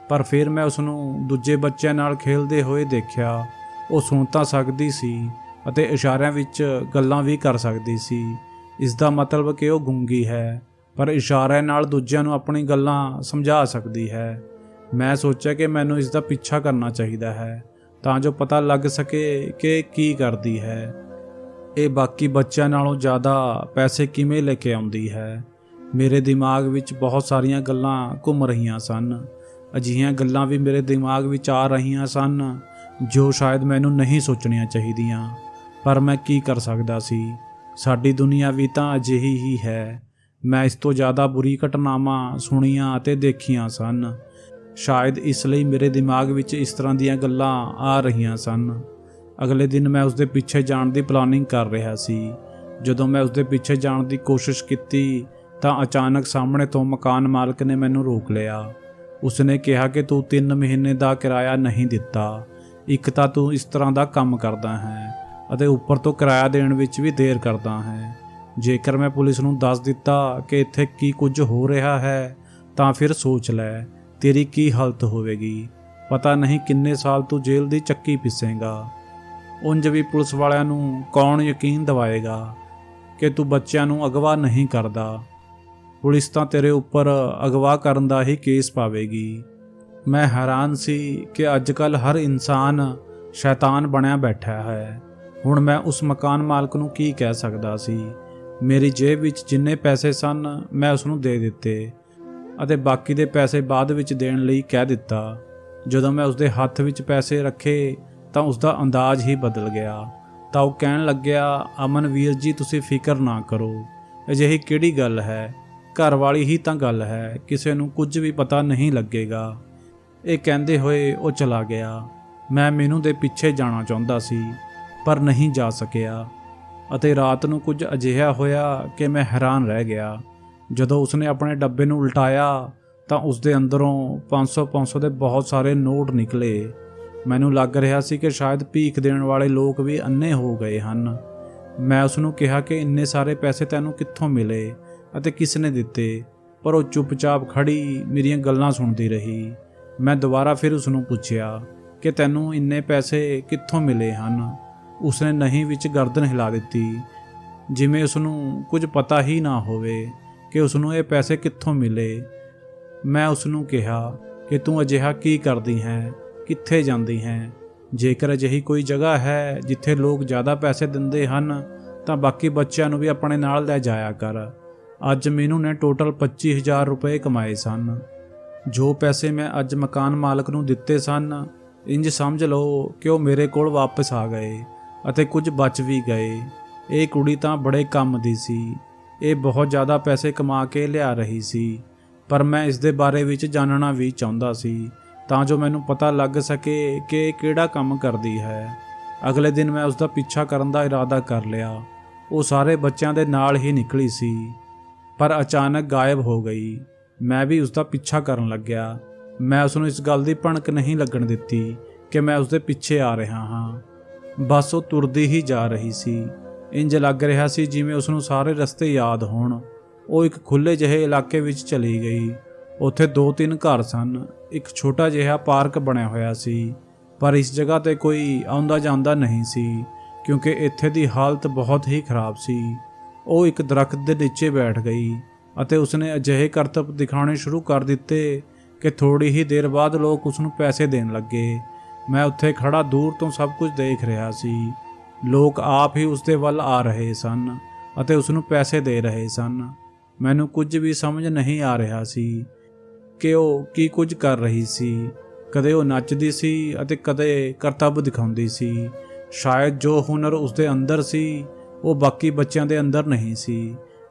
ਪਰ ਫਿਰ ਮੈਂ ਉਸ ਨੂੰ ਦੂਜੇ ਬੱਚਿਆਂ ਨਾਲ ਖੇਡਦੇ ਹੋਏ ਦੇਖਿਆ। ਉਹ ਸੁਣ ਤਾਂ ਸਕਦੀ ਸੀ ਅਤੇ ਇਸ਼ਾਰਿਆਂ ਵਿੱਚ ਗੱਲਾਂ ਵੀ ਕਰ ਸਕਦੀ ਸੀ। ਇਸ ਦਾ ਮਤਲਬ ਕਿ ਉਹ ਗੂੰਗੀ ਹੈ, ਪਰ ਇਸ਼ਾਰਿਆਂ ਨਾਲ ਦੂਜਿਆਂ ਨੂੰ ਆਪਣੀ ਗੱਲਾਂ ਸਮਝਾ ਸਕਦੀ ਹੈ। ਮੈਂ ਸੋਚਿਆ ਕਿ ਮੈਨੂੰ ਇਸ ਦਾ ਪਿੱਛਾ ਕਰਨਾ ਚਾਹੀਦਾ ਹੈ ਤਾਂ ਜੋ ਪਤਾ ਲੱਗ ਸਕੇ ਕਿ ਕੀ ਕਰਦੀ ਹੈ। ਇਹ ਬਾਕੀ ਬੱਚਿਆਂ ਨਾਲੋਂ ਜ਼ਿਆਦਾ ਪੈਸੇ ਕਿਵੇਂ ਲੈ ਕੇ ਆਉਂਦੀ ਹੈ? ਮੇਰੇ ਦਿਮਾਗ ਵਿੱਚ ਬਹੁਤ ਸਾਰੀਆਂ ਗੱਲਾਂ ਘੁੰਮ ਰਹੀਆਂ ਸਨ। ਅਜਿਹੀਆਂ ਗੱਲਾਂ ਵੀ ਮੇਰੇ ਦਿਮਾਗ ਵਿੱਚ ਆ ਰਹੀਆਂ ਸਨ ਜੋ ਸ਼ਾਇਦ ਮੈਨੂੰ ਨਹੀਂ ਸੋਚਣੀਆਂ ਚਾਹੀਦੀਆਂ, ਪਰ ਮੈਂ ਕੀ ਕਰ ਸਕਦਾ ਸੀ? ਸਾਡੀ ਦੁਨੀਆ ਵੀ ਤਾਂ ਅਜਿਹੀ ਹੀ ਹੈ। ਮੈਂ ਇਸ ਤੋਂ ਜ਼ਿਆਦਾ ਬੁਰੀ ਘਟਨਾਵਾਂ ਸੁਣੀਆਂ ਅਤੇ ਦੇਖੀਆਂ ਸਨ। ਸ਼ਾਇਦ ਇਸ ਲਈ ਮੇਰੇ ਦਿਮਾਗ ਵਿੱਚ ਇਸ ਤਰ੍ਹਾਂ ਦੀਆਂ ਗੱਲਾਂ ਆ ਰਹੀਆਂ ਸਨ। ਅਗਲੇ ਦਿਨ ਮੈਂ ਉਸਦੇ ਪਿੱਛੇ ਜਾਣ ਦੀ ਪਲਾਨਿੰਗ ਕਰ ਰਿਹਾ ਸੀ। ਜਦੋਂ ਮੈਂ ਉਸਦੇ ਪਿੱਛੇ ਜਾਣ ਦੀ ਕੋਸ਼ਿਸ਼ ਕੀਤੀ ਤਾਂ ਅਚਾਨਕ ਸਾਹਮਣੇ ਤੋਂ ਮਕਾਨ ਮਾਲਕ ਨੇ ਮੈਨੂੰ ਰੋਕ ਲਿਆ। ਉਸਨੇ ਕਿਹਾ ਕਿ ਤੂੰ 3 ਮਹੀਨੇ ਦਾ ਕਿਰਾਇਆ ਨਹੀਂ ਦਿੱਤਾ। ਇੱਕ ਤਾਂ ਤੂੰ ਇਸ ਤਰ੍ਹਾਂ ਦਾ ਕੰਮ ਕਰਦਾ ਹੈ ਅਤੇ ਉੱਪਰ ਤੋਂ ਕਿਰਾਇਆ ਦੇਣ ਵਿੱਚ ਵੀ ਦੇਰ ਕਰਦਾ ਹੈ। ਜੇਕਰ ਮੈਂ ਪੁਲਿਸ ਨੂੰ ਦੱਸ ਦਿੱਤਾ ਕਿ ਇੱਥੇ ਕੀ ਕੁਝ ਹੋ ਰਿਹਾ ਹੈ ਤਾਂ ਫਿਰ ਸੋਚ ਲੈ ਤੇਰੀ ਕੀ ਹਾਲਤ ਹੋਵੇਗੀ। ਪਤਾ ਨਹੀਂ ਕਿੰਨੇ ਸਾਲ ਤੂੰ ਜੇਲ੍ਹ ਦੀ ਚੱਕੀ ਪਿਸੇਗਾ। ਉਂਝ ਵੀ ਪੁਲਿਸ ਵਾਲਿਆਂ ਨੂੰ ਕੌਣ ਯਕੀਨ ਦਿਵਾਏਗਾ ਕਿ ਤੂੰ ਬੱਚਿਆਂ ਨੂੰ ਅਗਵਾ ਨਹੀਂ ਕਰਦਾ। ਪੁਲਿਸ ਤਾਂ ਤੇਰੇ ਉੱਪਰ ਅਗਵਾ ਕਰਨ ਦਾ ਹੀ ਕੇਸ ਪਾਵੇਗੀ। ਮੈਂ ਹੈਰਾਨ ਸੀ ਕਿ ਅੱਜ ਕੱਲ੍ਹ ਹਰ ਇਨਸਾਨ ਸ਼ੈਤਾਨ ਬਣਿਆ ਬੈਠਾ ਹੈ। ਹੁਣ ਮੈਂ ਉਸ ਮਕਾਨ ਮਾਲਕ ਨੂੰ ਕੀ ਕਹਿ ਸਕਦਾ ਸੀ। ਮੇਰੀ ਜੇਬ ਵਿੱਚ ਜਿੰਨੇ ਪੈਸੇ ਸਨ ਮੈਂ ਉਸ ਨੂੰ ਦੇ ਦਿੱਤੇ ਅਤੇ ਬਾਕੀ ਦੇ ਪੈਸੇ ਬਾਅਦ ਵਿੱਚ ਦੇਣ ਲਈ ਕਹਿ ਦਿੱਤਾ। ਜਦੋਂ ਮੈਂ ਉਸਦੇ ਹੱਥ ਵਿੱਚ ਪੈਸੇ ਰੱਖੇ ਤਾਂ ਉਸਦਾ ਅੰਦਾਜ਼ ਹੀ ਬਦਲ ਗਿਆ। ਤਾਂ ਉਹ ਕਹਿਣ ਲੱਗਿਆ, ਅਮਨ ਵੀਰ ਜੀ ਤੁਸੀਂ ਫਿਕਰ ਨਾ ਕਰੋ, ਅਜਿਹੀ ਕਿਹੜੀ ਗੱਲ ਹੈ, ਘਰ ਵਾਲੀ ਹੀ ਤਾਂ ਗੱਲ ਹੈ, ਕਿਸੇ ਨੂੰ ਕੁਝ ਵੀ ਪਤਾ ਨਹੀਂ ਲੱਗੇਗਾ। ਇਹ ਕਹਿੰਦੇ ਹੋਏ ਉਹ ਚਲਾ ਗਿਆ। ਮੈਂ ਮੀਨੂ ਦੇ ਪਿੱਛੇ ਜਾਣਾ ਚਾਹੁੰਦਾ ਸੀ ਪਰ ਨਹੀਂ ਜਾ ਸਕਿਆ ਅਤੇ ਰਾਤ ਨੂੰ ਕੁਝ ਅਜਿਹਾ ਹੋਇਆ ਕਿ ਮੈਂ ਹੈਰਾਨ ਰਹਿ ਗਿਆ। ਜਦੋਂ ਉਸਨੇ ਆਪਣੇ ਡੱਬੇ ਨੂੰ ਉਲਟਾਇਆ ਤਾਂ ਉਸਦੇ ਅੰਦਰੋਂ 500 ਦੇ ਬਹੁਤ ਸਾਰੇ ਨੋਟ ਨਿਕਲੇ। ਮੈਨੂੰ ਲੱਗ ਰਿਹਾ ਸੀ ਕਿ ਸ਼ਾਇਦ ਭੀਖ ਦੇਣ ਵਾਲੇ ਲੋਕ ਵੀ ਅੰਨੇ ਹੋ ਗਏ ਹਨ। ਮੈਂ ਉਸਨੂੰ ਕਿਹਾ ਕਿ ਇੰਨੇ ਸਾਰੇ ਪੈਸੇ ਤੈਨੂੰ ਕਿੱਥੋਂ ਮਿਲੇ ਅਤੇ ਕਿਸ ਨੇ ਦਿੱਤੇ, ਪਰ ਉਹ ਚੁੱਪਚਾਪ ਖੜੀ ਮੇਰੀਆਂ ਗੱਲਾਂ ਸੁਣਦੀ ਰਹੀ। ਮੈਂ ਦੁਬਾਰਾ ਫਿਰ ਉਸਨੂੰ ਪੁੱਛਿਆ ਕਿ ਤੈਨੂੰ ਇੰਨੇ ਪੈਸੇ ਕਿੱਥੋਂ ਮਿਲੇ ਹਨ। ਉਸਨੇ ਨਹੀਂ ਵਿੱਚ ਗਰਦਨ ਹਿਲਾ ਦਿੱਤੀ, ਜਿਵੇਂ ਉਸਨੂੰ ਕੁਝ ਪਤਾ ਹੀ ਨਾ ਹੋਵੇ ਕਿ ਉਸਨੂੰ ਇਹ ਪੈਸੇ ਕਿੱਥੋਂ ਮਿਲੇ। ਮੈਂ ਉਸਨੂੰ ਕਿਹਾ ਕਿ ਤੂੰ ਅਜਿਹਾ ਕੀ ਕਰਦੀ ਹੈ, ਕਿੱਥੇ ਜਾਂਦੀ ਹੈ? ਜੇਕਰ ਅਜਿਹੀ ਕੋਈ ਜਗ੍ਹਾ ਹੈ ਜਿੱਥੇ ਲੋਕ ਜ਼ਿਆਦਾ ਪੈਸੇ ਦਿੰਦੇ ਹਨ ਤਾਂ ਬਾਕੀ ਬੱਚਿਆਂ ਨੂੰ ਵੀ ਆਪਣੇ ਨਾਲ ਲੈ ਜਾਇਆ ਕਰ। ਅੱਜ ਮੀਨੂ ਨੇ ਟੋਟਲ 25,000 ਰੁਪਏ ਕਮਾਏ ਸਨ। ਜੋ ਪੈਸੇ ਮੈਂ ਅੱਜ ਮਕਾਨ ਮਾਲਕ ਨੂੰ ਦਿੱਤੇ ਸਨ, ਇੰਜ ਸਮਝ ਲਓ ਕਿ ਉਹ ਮੇਰੇ ਕੋਲ ਵਾਪਸ ਆ ਗਏ ਅਤੇ ਕੁਝ ਬਚ ਵੀ ਗਏ। ਇਹ ਕੁੜੀ ਤਾਂ ਬੜੇ ਕੰਮ ਦੀ ਸੀ। ਇਹ ਬਹੁਤ ਜ਼ਿਆਦਾ ਪੈਸੇ ਕਮਾ ਕੇ ਲਿਆ ਰਹੀ ਸੀ, ਪਰ ਮੈਂ ਇਸ ਦੇ ਬਾਰੇ ਵਿੱਚ ਜਾਣਨਾ ਵੀ ਚਾਹੁੰਦਾ ਸੀ ਤਾਂ ਜੋ ਮੈਨੂੰ ਪਤਾ ਲੱਗ ਸਕੇ ਕਿ ਇਹ ਕਿਹੜਾ ਕੰਮ ਕਰਦੀ ਹੈ। ਅਗਲੇ ਦਿਨ ਮੈਂ ਉਸ ਦਾ ਪਿੱਛਾ ਕਰਨ ਦਾ ਇਰਾਦਾ ਕਰ ਲਿਆ। ਉਹ ਸਾਰੇ ਬੱਚਿਆਂ ਦੇ ਨਾਲ ਹੀ ਨਿਕਲੀ ਸੀ ਪਰ ਅਚਾਨਕ ਗਾਇਬ ਹੋ ਗਈ। ਮੈਂ ਵੀ ਉਸ ਦਾ ਪਿੱਛਾ ਕਰਨ ਲੱਗਿਆ। ਮੈਂ ਉਸ ਨੂੰ ਇਸ ਗੱਲ ਦੀ ਭਣਕ ਨਹੀਂ ਲੱਗਣ ਦਿੱਤੀ ਕਿ ਮੈਂ ਉਸ ਦੇ ਪਿੱਛੇ ਆ ਰਿਹਾ ਹਾਂ। ਬਸ ਉਹ ਤੁਰਦੀ ਹੀ ਜਾ ਰਹੀ ਸੀ। ਇੰਜ ਲੱਗ ਰਿਹਾ ਸੀ ਜਿਵੇਂ ਉਸ ਨੂੰ ਸਾਰੇ ਰਸਤੇ ਯਾਦ ਹੋਣ। ਉਹ ਇੱਕ ਖੁੱਲ੍ਹੇ ਜਿਹੇ ਇਲਾਕੇ ਵਿੱਚ ਚਲੀ ਗਈ। ਉੱਥੇ 2-3 ਘਰ ਸਨ। ਇੱਕ ਛੋਟਾ ਜਿਹਾ ਪਾਰਕ ਬਣਿਆ ਹੋਇਆ ਸੀ, ਪਰ ਇਸ ਜਗ੍ਹਾ 'ਤੇ ਕੋਈ ਆਉਂਦਾ ਜਾਂਦਾ ਨਹੀਂ ਸੀ ਕਿਉਂਕਿ ਇੱਥੇ ਦੀ ਹਾਲਤ ਬਹੁਤ ਹੀ ਖਰਾਬ ਸੀ। ਉਹ ਇੱਕ ਦਰਖਤ ਦੇ ਨੀਚੇ ਬੈਠ ਗਈ ਅਤੇ ਉਸਨੇ ਅਜਿਹੇ ਕਰਤੱਵ ਦਿਖਾਉਣੇ ਸ਼ੁਰੂ ਕਰ ਦਿੱਤੇ ਕਿ ਥੋੜੀ ਹੀ ਦੇਰ ਬਾਅਦ ਲੋਕ ਉਸ ਨੂੰ ਪੈਸੇ ਦੇਣ ਲੱਗੇ। ਮੈਂ ਉੱਥੇ ਖੜਾ ਦੂਰ ਤੋਂ ਸਭ ਕੁਝ ਦੇਖ ਰਿਹਾ ਸੀ। ਲੋਕ ਆਪ ਹੀ ਉਸ ਦੇ ਵੱਲ ਆ ਰਹੇ ਸਨ ਅਤੇ ਉਸ ਨੂੰ ਪੈਸੇ ਦੇ ਰਹੇ ਸਨ। ਮੈਨੂੰ ਕੁਝ ਵੀ ਸਮਝ ਨਹੀਂ ਆ ਰਿਹਾ ਸੀ ਕਿ ਉਹ ਕੀ ਕੁਝ ਕਰ ਰਹੀ ਸੀ। ਕਦੇ ਉਹ ਨੱਚਦੀ ਸੀ ਅਤੇ ਕਦੇ ਕਰਤੱਵ ਦਿਖਾਉਂਦੀ ਸੀ। ਸ਼ਾਇਦ ਜੋ ਹੁਨਰ ਉਸ ਦੇ ਅੰਦਰ ਸੀ ਉਹ ਬਾਕੀ ਬੱਚਿਆਂ ਦੇ ਅੰਦਰ ਨਹੀਂ ਸੀ,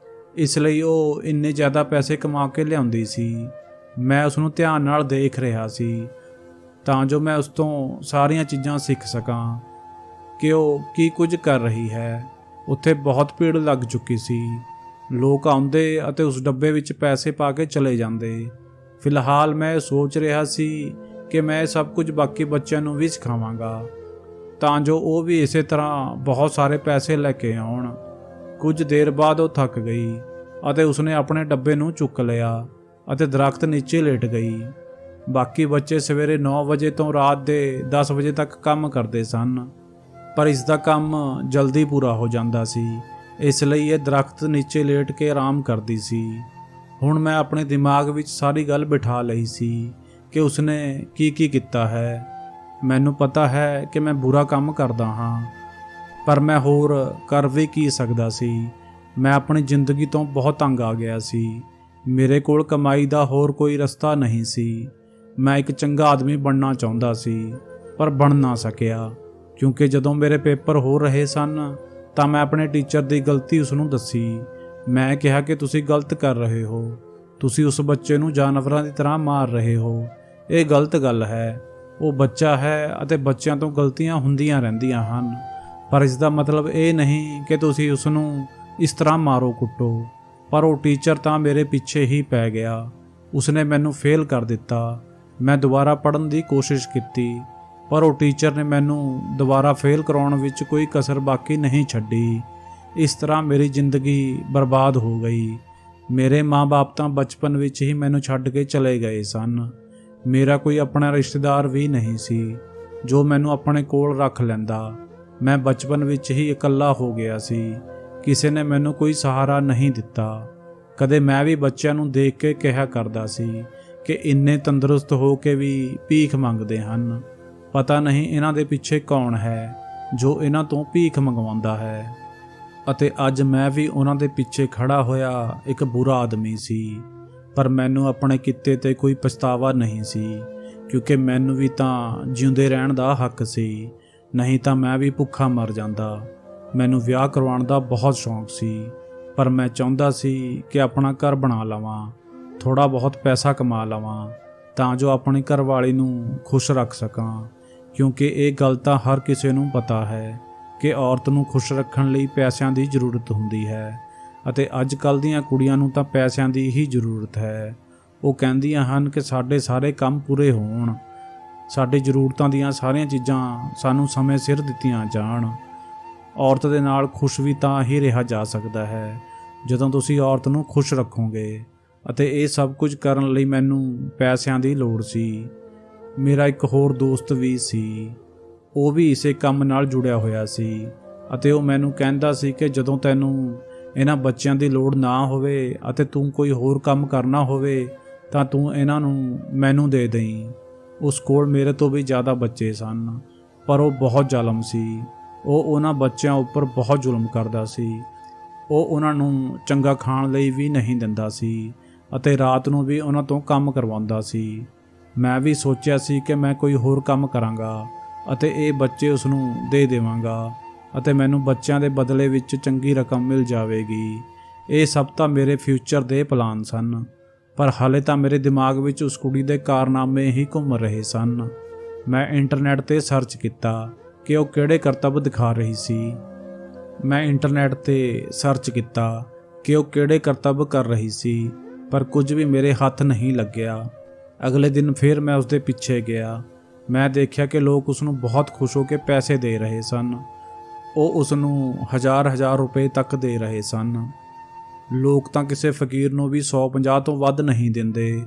ਇਸ ਲਈ ਉਹ ਇੰਨੇ ਜ਼ਿਆਦਾ ਪੈਸੇ ਕਮਾ ਕੇ ਲਿਆਉਂਦੀ ਸੀ। ਮੈਂ ਉਸ ਨੂੰ ਧਿਆਨ ਨਾਲ ਦੇਖ ਰਿਹਾ ਸੀ ਤਾਂ ਜੋ ਮੈਂ ਉਸ ਤੋਂ ਸਾਰੀਆਂ ਚੀਜ਼ਾਂ ਸਿੱਖ ਸਕਾਂ ਕਿ ਉਹ ਕੀ ਕੁਝ ਕਰ ਰਹੀ ਹੈ। ਉੱਥੇ ਬਹੁਤ ਭੀੜ ਲੱਗ ਚੁੱਕੀ ਸੀ। ਲੋਕ ਆਉਂਦੇ ਅਤੇ ਉਸ ਡੱਬੇ ਵਿੱਚ ਪੈਸੇ ਪਾ ਕੇ ਚਲੇ ਜਾਂਦੇ। ਫਿਲਹਾਲ ਮੈਂ ਸੋਚ ਰਿਹਾ ਸੀ ਕਿ ਮੈਂ ਇਹ ਸਭ ਕੁਝ ਬਾਕੀ ਬੱਚਿਆਂ ਨੂੰ ਵੀ ਸਿਖਾਵਾਂਗਾ ਤਾਂ ਜੋ ਉਹ ਵੀ ਇਸੇ ਤਰ੍ਹਾਂ ਬਹੁਤ ਸਾਰੇ ਪੈਸੇ ਲੈ ਕੇ ਆਉਣ। ਕੁਝ ਦੇਰ ਬਾਅਦ ਉਹ ਥੱਕ ਗਈ ਅਤੇ ਉਸਨੇ ਆਪਣੇ ਡੱਬੇ ਨੂੰ ਚੁੱਕ ਲਿਆ ਅਤੇ ਦਰਖਤ ਨੀਚੇ ਲੇਟ ਗਈ। ਬਾਕੀ ਬੱਚੇ ਸਵੇਰੇ 9 ਵਜੇ ਤੋਂ ਰਾਤ ਦੇ 10 ਵਜੇ ਤੱਕ ਕੰਮ ਕਰਦੇ ਸਨ, ਪਰ ਇਸ ਦਾ ਕੰਮ ਜਲਦੀ ਪੂਰਾ ਹੋ ਜਾਂਦਾ ਸੀ, ਇਸ ਲਈ ਇਹ ਦਰਖਤ ਨੀਚੇ ਲੇਟ ਕੇ ਆਰਾਮ ਕਰਦੀ ਸੀ। ਹੁਣ ਮੈਂ ਆਪਣੇ ਦਿਮਾਗ ਵਿੱਚ ਸਾਰੀ ਗੱਲ ਬਿਠਾ ਲਈ ਸੀ ਕਿ ਉਸਨੇ ਕੀ ਕੀਤਾ ਹੈ। ਮੈਨੂੰ ਪਤਾ ਹੈ ਕਿ ਮੈਂ ਬੁਰਾ ਕੰਮ ਕਰਦਾ ਹਾਂ, ਪਰ ਮੈਂ ਹੋਰ ਕਰ ਵੀ ਕੀ ਸਕਦਾ ਸੀ। ਮੈਂ ਆਪਣੀ ਜ਼ਿੰਦਗੀ ਤੋਂ ਬਹੁਤ ਤੰਗ ਆ ਗਿਆ ਸੀ। ਮੇਰੇ ਕੋਲ ਕਮਾਈ ਦਾ ਹੋਰ ਕੋਈ ਰਸਤਾ ਨਹੀਂ ਸੀ। ਮੈਂ ਇੱਕ ਚੰਗਾ ਆਦਮੀ ਬਣਨਾ ਚਾਹੁੰਦਾ ਸੀ ਪਰ ਬਣ ਨਾ ਸਕਿਆ ਕਿਉਂਕਿ ਜਦੋਂ ਮੇਰੇ ਪੇਪਰ ਹੋ ਰਹੇ ਸਨ ਤਾਂ ਮੈਂ ਆਪਣੇ ਟੀਚਰ ਦੀ ਗਲਤੀ ਉਸ ਨੂੰ ਦੱਸੀ। ਮੈਂ ਕਿਹਾ ਕਿ ਤੁਸੀਂ ਗਲਤ ਕਰ ਰਹੇ ਹੋ, ਤੁਸੀਂ ਉਸ ਬੱਚੇ ਨੂੰ ਜਾਨਵਰਾਂ ਦੀ ਤਰ੍ਹਾਂ ਮਾਰ ਰਹੇ ਹੋ। ਇਹ ਗਲਤ ਗੱਲ ਹੈ। ਉਹ ਬੱਚਾ ਹੈ ਅਤੇ ਬੱਚਿਆਂ ਤੋਂ ਗਲਤੀਆਂ ਹੁੰਦੀਆਂ ਰਹਿੰਦੀਆਂ ਹਨ, ਪਰ ਇਸ ਦਾ ਮਤਲਬ ਇਹ ਨਹੀਂ ਕਿ ਤੁਸੀਂ ਉਸ ਨੂੰ ਇਸ ਤਰ੍ਹਾਂ ਮਾਰੋ ਕੁੱਟੋ। ਪਰ ਉਹ ਟੀਚਰ ਤਾਂ ਮੇਰੇ ਪਿੱਛੇ ਹੀ ਪੈ ਗਿਆ। ਉਸਨੇ ਮੈਨੂੰ ਫੇਲ ਕਰ ਦਿੱਤਾ। ਮੈਂ ਦੁਬਾਰਾ ਪੜ੍ਹਨ ਦੀ ਕੋਸ਼ਿਸ਼ ਕੀਤੀ, ਪਰ ਉਹ ਟੀਚਰ ਨੇ ਮੈਨੂੰ ਦੁਬਾਰਾ ਫੇਲ ਕਰਾਉਣ ਵਿੱਚ ਕੋਈ ਕਸਰ ਬਾਕੀ ਨਹੀਂ ਛੱਡੀ। ਇਸ ਤਰ੍ਹਾਂ ਮੇਰੀ ਜ਼ਿੰਦਗੀ ਬਰਬਾਦ ਹੋ ਗਈ। ਮੇਰੇ ਮਾਂ-ਬਾਪ ਤਾਂ ਬਚਪਨ ਵਿੱਚ ਹੀ ਮੈਨੂੰ ਛੱਡ ਕੇ ਚਲੇ ਗਏ ਸਨ। ਮੇਰਾ ਕੋਈ ਆਪਣਾ ਰਿਸ਼ਤੇਦਾਰ ਵੀ ਨਹੀਂ ਸੀ ਜੋ ਮੈਨੂੰ ਆਪਣੇ ਕੋਲ ਰੱਖ ਲੈਂਦਾ। ਮੈਂ ਬਚਪਨ ਵਿੱਚ ਹੀ ਇਕੱਲਾ ਹੋ ਗਿਆ ਸੀ। ਕਿਸੇ ਨੇ ਮੈਨੂੰ ਕੋਈ ਸਹਾਰਾ ਨਹੀਂ ਦਿੱਤਾ। ਕਦੇ ਮੈਂ ਵੀ ਬੱਚਿਆਂ ਨੂੰ ਦੇਖ ਕੇ ਕਿਹਾ ਕਰਦਾ ਸੀ ਕਿ ਇੰਨੇ ਤੰਦਰੁਸਤ ਹੋ ਕੇ ਵੀ ਭੀਖ ਮੰਗਦੇ ਹਨ। ਪਤਾ ਨਹੀਂ ਇਹਨਾਂ ਦੇ ਪਿੱਛੇ ਕੌਣ ਹੈ ਜੋ ਇਹਨਾਂ ਤੋਂ ਭੀਖ ਮੰਗਵਾਉਂਦਾ ਹੈ। ਅਤੇ ਅੱਜ ਮੈਂ ਵੀ ਉਹਨਾਂ ਦੇ ਪਿੱਛੇ ਖੜਾ ਹੋਇਆ ਇੱਕ ਬੁਰਾ ਆਦਮੀ ਸੀ। ਪਰ ਮੈਨੂੰ ਆਪਣੇ ਕਿੱਤੇ ਤੇ ਕੋਈ ਪਛਤਾਵਾ ਨਹੀਂ ਸੀ, ਕਿਉਂਕਿ ਮੈਨੂੰ ਵੀ ਤਾਂ ਜਿਉਂਦੇ ਰਹਿਣ ਦਾ ਹੱਕ ਸੀ, ਨਹੀਂ ਤਾਂ ਮੈਂ ਵੀ ਭੁੱਖਾ ਮਰ ਜਾਂਦਾ। ਮੈਨੂੰ ਵਿਆਹ ਕਰਵਾਉਣ ਦਾ ਬਹੁਤ ਸ਼ੌਂਕ ਸੀ, ਪਰ ਮੈਂ ਚਾਹੁੰਦਾ ਸੀ ਕਿ ਆਪਣਾ ਘਰ ਬਣਾ ਲਵਾਂ, ਥੋੜ੍ਹਾ ਬਹੁਤ ਪੈਸਾ ਕਮਾ ਲਵਾਂ, ਤਾਂ ਜੋ ਆਪਣੀ ਘਰਵਾਲੀ ਨੂੰ ਖੁਸ਼ ਰੱਖ ਸਕਾਂ। ਕਿਉਂਕਿ ਇਹ ਗੱਲ ਤਾਂ ਹਰ ਕਿਸੇ ਨੂੰ ਪਤਾ ਹੈ ਕਿ ਔਰਤ ਨੂੰ ਖੁਸ਼ ਰੱਖਣ ਲਈ ਪੈਸਿਆਂ ਦੀ ਜ਼ਰੂਰਤ ਹੁੰਦੀ ਹੈ, ਅਤੇ ਅੱਜ ਕੱਲ੍ਹ ਦੀਆਂ ਕੁੜੀਆਂ ਨੂੰ ਤਾਂ ਪੈਸਿਆਂ ਦੀ ਹੀ ਜ਼ਰੂਰਤ ਹੈ। ਉਹ ਕਹਿੰਦੀਆਂ ਹਨ ਕਿ ਸਾਡੇ ਸਾਰੇ ਕੰਮ ਪੂਰੇ ਹੋਣ, ਸਾਡੀ ਜ਼ਰੂਰਤਾਂ ਦੀਆਂ ਸਾਰੀਆਂ ਚੀਜ਼ਾਂ ਸਾਨੂੰ ਸਮੇਂ ਸਿਰ ਦਿੱਤੀਆਂ ਜਾਣ। ਔਰਤ ਦੇ ਨਾਲ ਖੁਸ਼ ਵੀ ਤਾਂ ਹੀ ਰਿਹਾ ਜਾ ਸਕਦਾ ਹੈ ਜਦੋਂ ਤੁਸੀਂ ਔਰਤ ਨੂੰ ਖੁਸ਼ ਰੱਖੋਗੇ, ਅਤੇ ਇਹ ਸਭ ਕੁਝ ਕਰਨ ਲਈ ਮੈਨੂੰ ਪੈਸਿਆਂ ਦੀ ਲੋੜ ਸੀ। ਮੇਰਾ ਇੱਕ ਹੋਰ ਦੋਸਤ ਵੀ ਸੀ, ਉਹ ਵੀ ਇਸੇ ਕੰਮ ਨਾਲ ਜੁੜਿਆ ਹੋਇਆ ਸੀ, ਅਤੇ ਉਹ ਮੈਨੂੰ ਕਹਿੰਦਾ ਸੀ ਕਿ ਜਦੋਂ ਤੈਨੂੰ ਇਹਨਾਂ ਬੱਚਿਆਂ ਦੀ ਲੋੜ ਨਾ ਹੋਵੇ ਅਤੇ ਤੂੰ ਕੋਈ ਹੋਰ ਕੰਮ ਕਰਨਾ ਹੋਵੇ ਤਾਂ ਤੂੰ ਇਹਨਾਂ ਨੂੰ ਮੈਨੂੰ ਦੇ ਦੇਈਂ। ਉਸ ਕੋਲ ਮੇਰੇ ਤੋਂ ਵੀ ਜ਼ਿਆਦਾ ਬੱਚੇ ਸਨ, ਪਰ ਉਹ ਬਹੁਤ ਜ਼ਾਲਮ ਸੀ। ਉਹ ਉਹਨਾਂ ਬੱਚਿਆਂ ਉੱਪਰ ਬਹੁਤ ਜ਼ੁਲਮ ਕਰਦਾ ਸੀ। ਉਹ ਉਹਨਾਂ ਨੂੰ ਚੰਗਾ ਖਾਣ ਲਈ ਵੀ ਨਹੀਂ ਦਿੰਦਾ ਸੀ, ਅਤੇ ਰਾਤ ਨੂੰ ਵੀ ਉਹਨਾਂ ਤੋਂ ਕੰਮ ਕਰਵਾਉਂਦਾ ਸੀ। ਮੈਂ ਵੀ ਸੋਚਿਆ ਸੀ ਕਿ ਮੈਂ ਕੋਈ ਹੋਰ ਕੰਮ ਕਰਾਂਗਾ ਅਤੇ ਇਹ ਬੱਚੇ ਉਸ ਨੂੰ ਦੇ ਦੇਵਾਂਗਾ, ਅਤੇ ਮੈਨੂੰ ਬੱਚਿਆਂ ਦੇ ਬਦਲੇ ਵਿੱਚ ਚੰਗੀ ਰਕਮ ਮਿਲ ਜਾਵੇਗੀ। ਇਹ ਸਭ ਤਾਂ ਮੇਰੇ ਫਿਊਚਰ ਦੇ ਪਲਾਨ ਸਨ, ਪਰ ਹਾਲੇ ਤਾਂ ਮੇਰੇ ਦਿਮਾਗ ਵਿੱਚ ਉਸ ਕੁੜੀ ਦੇ ਕਾਰਨਾਮੇ ਹੀ ਘੁੰਮ ਰਹੇ ਸਨ। ਮੈਂ ਇੰਟਰਨੈਟ 'ਤੇ ਸਰਚ ਕੀਤਾ ਕਿ ਉਹ ਕਿਹੜੇ ਕਰਤੱਵ ਦਿਖਾ ਰਹੀ ਸੀ। ਕਰ ਰਹੀ ਸੀ, ਪਰ ਕੁਝ ਵੀ ਮੇਰੇ ਹੱਥ ਨਹੀਂ ਲੱਗਿਆ। ਅਗਲੇ ਦਿਨ ਫਿਰ ਮੈਂ ਉਸਦੇ ਪਿੱਛੇ ਗਿਆ। ਮੈਂ ਦੇਖਿਆ ਕਿ ਲੋਕ ਉਸ ਨੂੰ ਬਹੁਤ ਖੁਸ਼ ਹੋ ਕੇ ਪੈਸੇ ਦੇ ਰਹੇ ਸਨ। ਉਹ ਉਸ ਨੂੰ ਹਜ਼ਾਰ ਰੁਪਏ ਤੱਕ ਦੇ ਰਹੇ ਸਨ। ਲੋਕ ਤਾਂ ਕਿਸੇ ਫਕੀਰ ਨੂੰ ਵੀ 150 ਤੋਂ ਵੱਧ ਨਹੀਂ ਦਿੰਦੇ,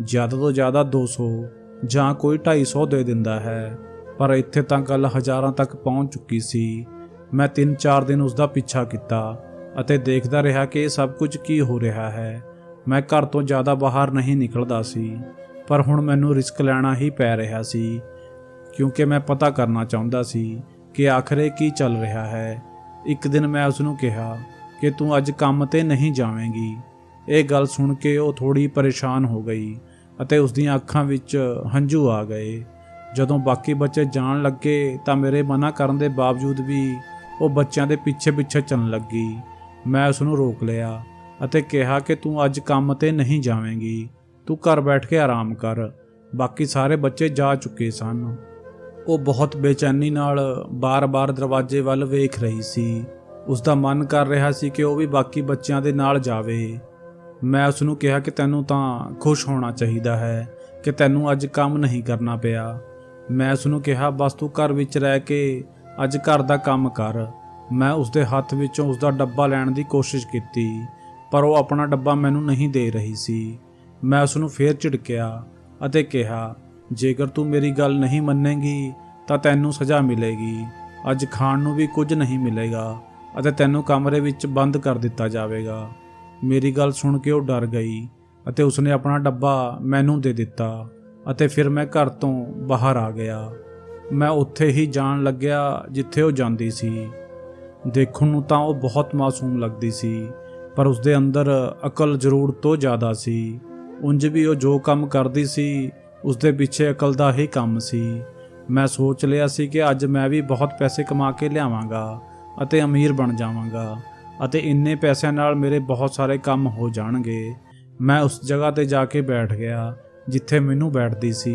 ਜ਼ਿਆਦਾ ਤੋਂ ਜ਼ਿਆਦਾ 200 ਜਾਂ ਕੋਈ 250 ਦੇ ਦਿੰਦਾ ਹੈ, ਪਰ ਇੱਥੇ ਤਾਂ ਗੱਲ ਹਜ਼ਾਰਾਂ ਤੱਕ ਪਹੁੰਚ ਚੁੱਕੀ ਸੀ। ਮੈਂ 3-4 ਦਿਨ ਉਸ ਦਾ ਪਿੱਛਾ ਕੀਤਾ ਅਤੇ ਦੇਖਦਾ ਰਿਹਾ ਕਿ ਇਹ ਸਭ ਕੁਝ ਕੀ ਹੋ ਰਿਹਾ ਹੈ। ਮੈਂ ਘਰ ਤੋਂ ਜ਼ਿਆਦਾ ਬਾਹਰ ਨਹੀਂ ਨਿਕਲਦਾ ਸੀ, ਪਰ ਹੁਣ ਮੈਨੂੰ ਰਿਸਕ ਲੈਣਾ ਹੀ ਪੈ ਰਿਹਾ ਸੀ, ਕਿਉਂਕਿ ਮੈਂ ਪਤਾ ਕਰਨਾ ਚਾਹੁੰਦਾ ਸੀ ਕਿ ਆਖਰ ਇਹ ਕੀ ਚੱਲ ਰਿਹਾ ਹੈ। ਇੱਕ ਦਿਨ ਮੈਂ ਉਸ ਨੂੰ ਕਿਹਾ ਕਿ ਤੂੰ ਅੱਜ ਕੰਮ ਤੇ ਨਹੀਂ ਜਾਵੇਂਗੀ। ਇਹ ਗੱਲ ਸੁਣ ਕੇ ਉਹ ਥੋੜੀ ਪਰੇਸ਼ਾਨ ਹੋ ਗਈ ਅਤੇ ਉਸ ਦੀਆਂ ਅੱਖਾਂ ਵਿੱਚ ਹੰਝੂ ਆ ਗਏ। ਜਦੋਂ ਬਾਕੀ ਬੱਚੇ ਜਾਣ ਲੱਗੇ ਤਾਂ ਮੇਰੇ ਮਨਾ ਕਰਨ ਦੇ ਬਾਵਜੂਦ ਵੀ ਉਹ ਬੱਚਿਆਂ ਦੇ ਪਿੱਛੇ ਚੱਲਣ ਲੱਗੀ। ਮੈਂ ਉਸ ਨੂੰ ਰੋਕ ਲਿਆ ਅਤੇ ਕਿਹਾ ਕਿ ਤੂੰ ਅੱਜ ਕੰਮ ਤੇ ਨਹੀਂ ਜਾਵੇਂਗੀ, ਤੂੰ ਘਰ ਬੈਠ ਕੇ ਆਰਾਮ ਕਰ। ਬਾਕੀ ਸਾਰੇ ਬੱਚੇ ਜਾ ਚੁੱਕੇ ਸਨ। ਉਹ ਬਹੁਤ ਬੇਚੈਨੀ ਨਾਲ ਬਾਰ-ਬਾਰ ਦਰਵਾਜ਼ੇ ਵੱਲ ਵੇਖ ਰਹੀ ਸੀ। ਉਸ ਦਾ ਮਨ ਕਰ ਰਿਹਾ ਸੀ ਕਿ ਉਹ ਵੀ ਬਾਕੀ ਬੱਚਿਆਂ ਦੇ ਨਾਲ ਜਾਵੇ। ਮੈਂ ਉਸ ਨੂੰ ਕਿਹਾ ਕਿ ਤੈਨੂੰ ਤਾਂ ਖੁਸ਼ ਹੋਣਾ ਚਾਹੀਦਾ ਹੈ ਕਿ ਤੈਨੂੰ ਅੱਜ ਕੰਮ ਨਹੀਂ ਕਰਨਾ ਪਿਆ। ਮੈਂ ਉਸ ਨੂੰ ਕਿਹਾ ਬਸ ਤੂੰ ਘਰ ਵਿੱਚ ਰਹਿ ਕੇ ਅੱਜ ਘਰ ਦਾ ਕੰਮ ਕਰ। ਮੈਂ ਉਸ ਦੇ ਹੱਥ ਵਿੱਚੋਂ ਉਸ ਦਾ ਡੱਬਾ ਲੈਣ ਦੀ ਕੋਸ਼ਿਸ਼ ਕੀਤੀ, ਪਰ ਉਹ ਆਪਣਾ ਡੱਬਾ ਮੈਨੂੰ ਨਹੀਂ ਦੇ ਰਹੀ ਸੀ। ਮੈਂ ਉਸ ਨੂੰ ਫੇਰ ਝਿੜਕਿਆ ਅਤੇ ਕਿਹਾ, ਜੇਕਰ ਤੂੰ ਮੇਰੀ ਗੱਲ ਨਹੀਂ ਮੰਨੇਗੀ ਤਾਂ ਤੈਨੂੰ ਸਜ਼ਾ ਮਿਲੇਗੀ। ਅੱਜ ਖਾਣ ਨੂੰ ਵੀ ਕੁਝ ਨਹੀਂ ਮਿਲੇਗਾ ਅਤੇ ਤੈਨੂੰ ਕਮਰੇ ਵਿੱਚ ਬੰਦ ਕਰ ਦਿੱਤਾ ਜਾਵੇਗਾ। ਮੇਰੀ ਗੱਲ ਸੁਣ ਕੇ ਉਹ ਡਰ ਗਈ ਅਤੇ ਉਸਨੇ ਆਪਣਾ ਡੱਬਾ ਮੈਨੂੰ ਦੇ ਦਿੱਤਾ ਅਤੇ ਫਿਰ ਮੈਂ ਘਰ ਤੋਂ ਬਾਹਰ ਆ ਗਿਆ। ਮੈਂ ਉੱਥੇ ਹੀ ਜਾਣ ਲੱਗਿਆ ਜਿੱਥੇ ਉਹ ਜਾਂਦੀ ਸੀ। ਦੇਖਣ ਨੂੰ ਤਾਂ ਉਹ ਬਹੁਤ ਮਾਸੂਮ ਲੱਗਦੀ ਸੀ, ਪਰ ਉਸਦੇ ਅੰਦਰ ਅਕਲ ਜ਼ਰੂਰਤ ਤੋਂ ਜ਼ਿਆਦਾ ਸੀ। ਉਂਝ ਵੀ ਉਹ ਜੋ ਕੰਮ ਕਰਦੀ ਸੀ ਉਸਦੇ ਪਿੱਛੇ ਅਕਲ ਦਾ ਹੀ ਕੰਮ ਸੀ। ਮੈਂ ਸੋਚ ਲਿਆ ਸੀ ਕਿ ਅੱਜ ਮੈਂ ਵੀ ਬਹੁਤ ਪੈਸੇ ਕਮਾ ਕੇ ਲਿਆਵਾਂਗਾ ਅਤੇ ਅਮੀਰ ਬਣ ਜਾਵਾਂਗਾ ਅਤੇ ਇੰਨੇ ਪੈਸਿਆਂ ਨਾਲ ਮੇਰੇ ਬਹੁਤ ਸਾਰੇ ਕੰਮ ਹੋ ਜਾਣਗੇ। ਮੈਂ ਉਸ ਜਗ੍ਹਾ ਤੇ ਜਾ ਕੇ ਬੈਠ ਗਿਆ ਜਿੱਥੇ ਮੈਨੂੰ ਬੈਠਦੀ ਸੀ।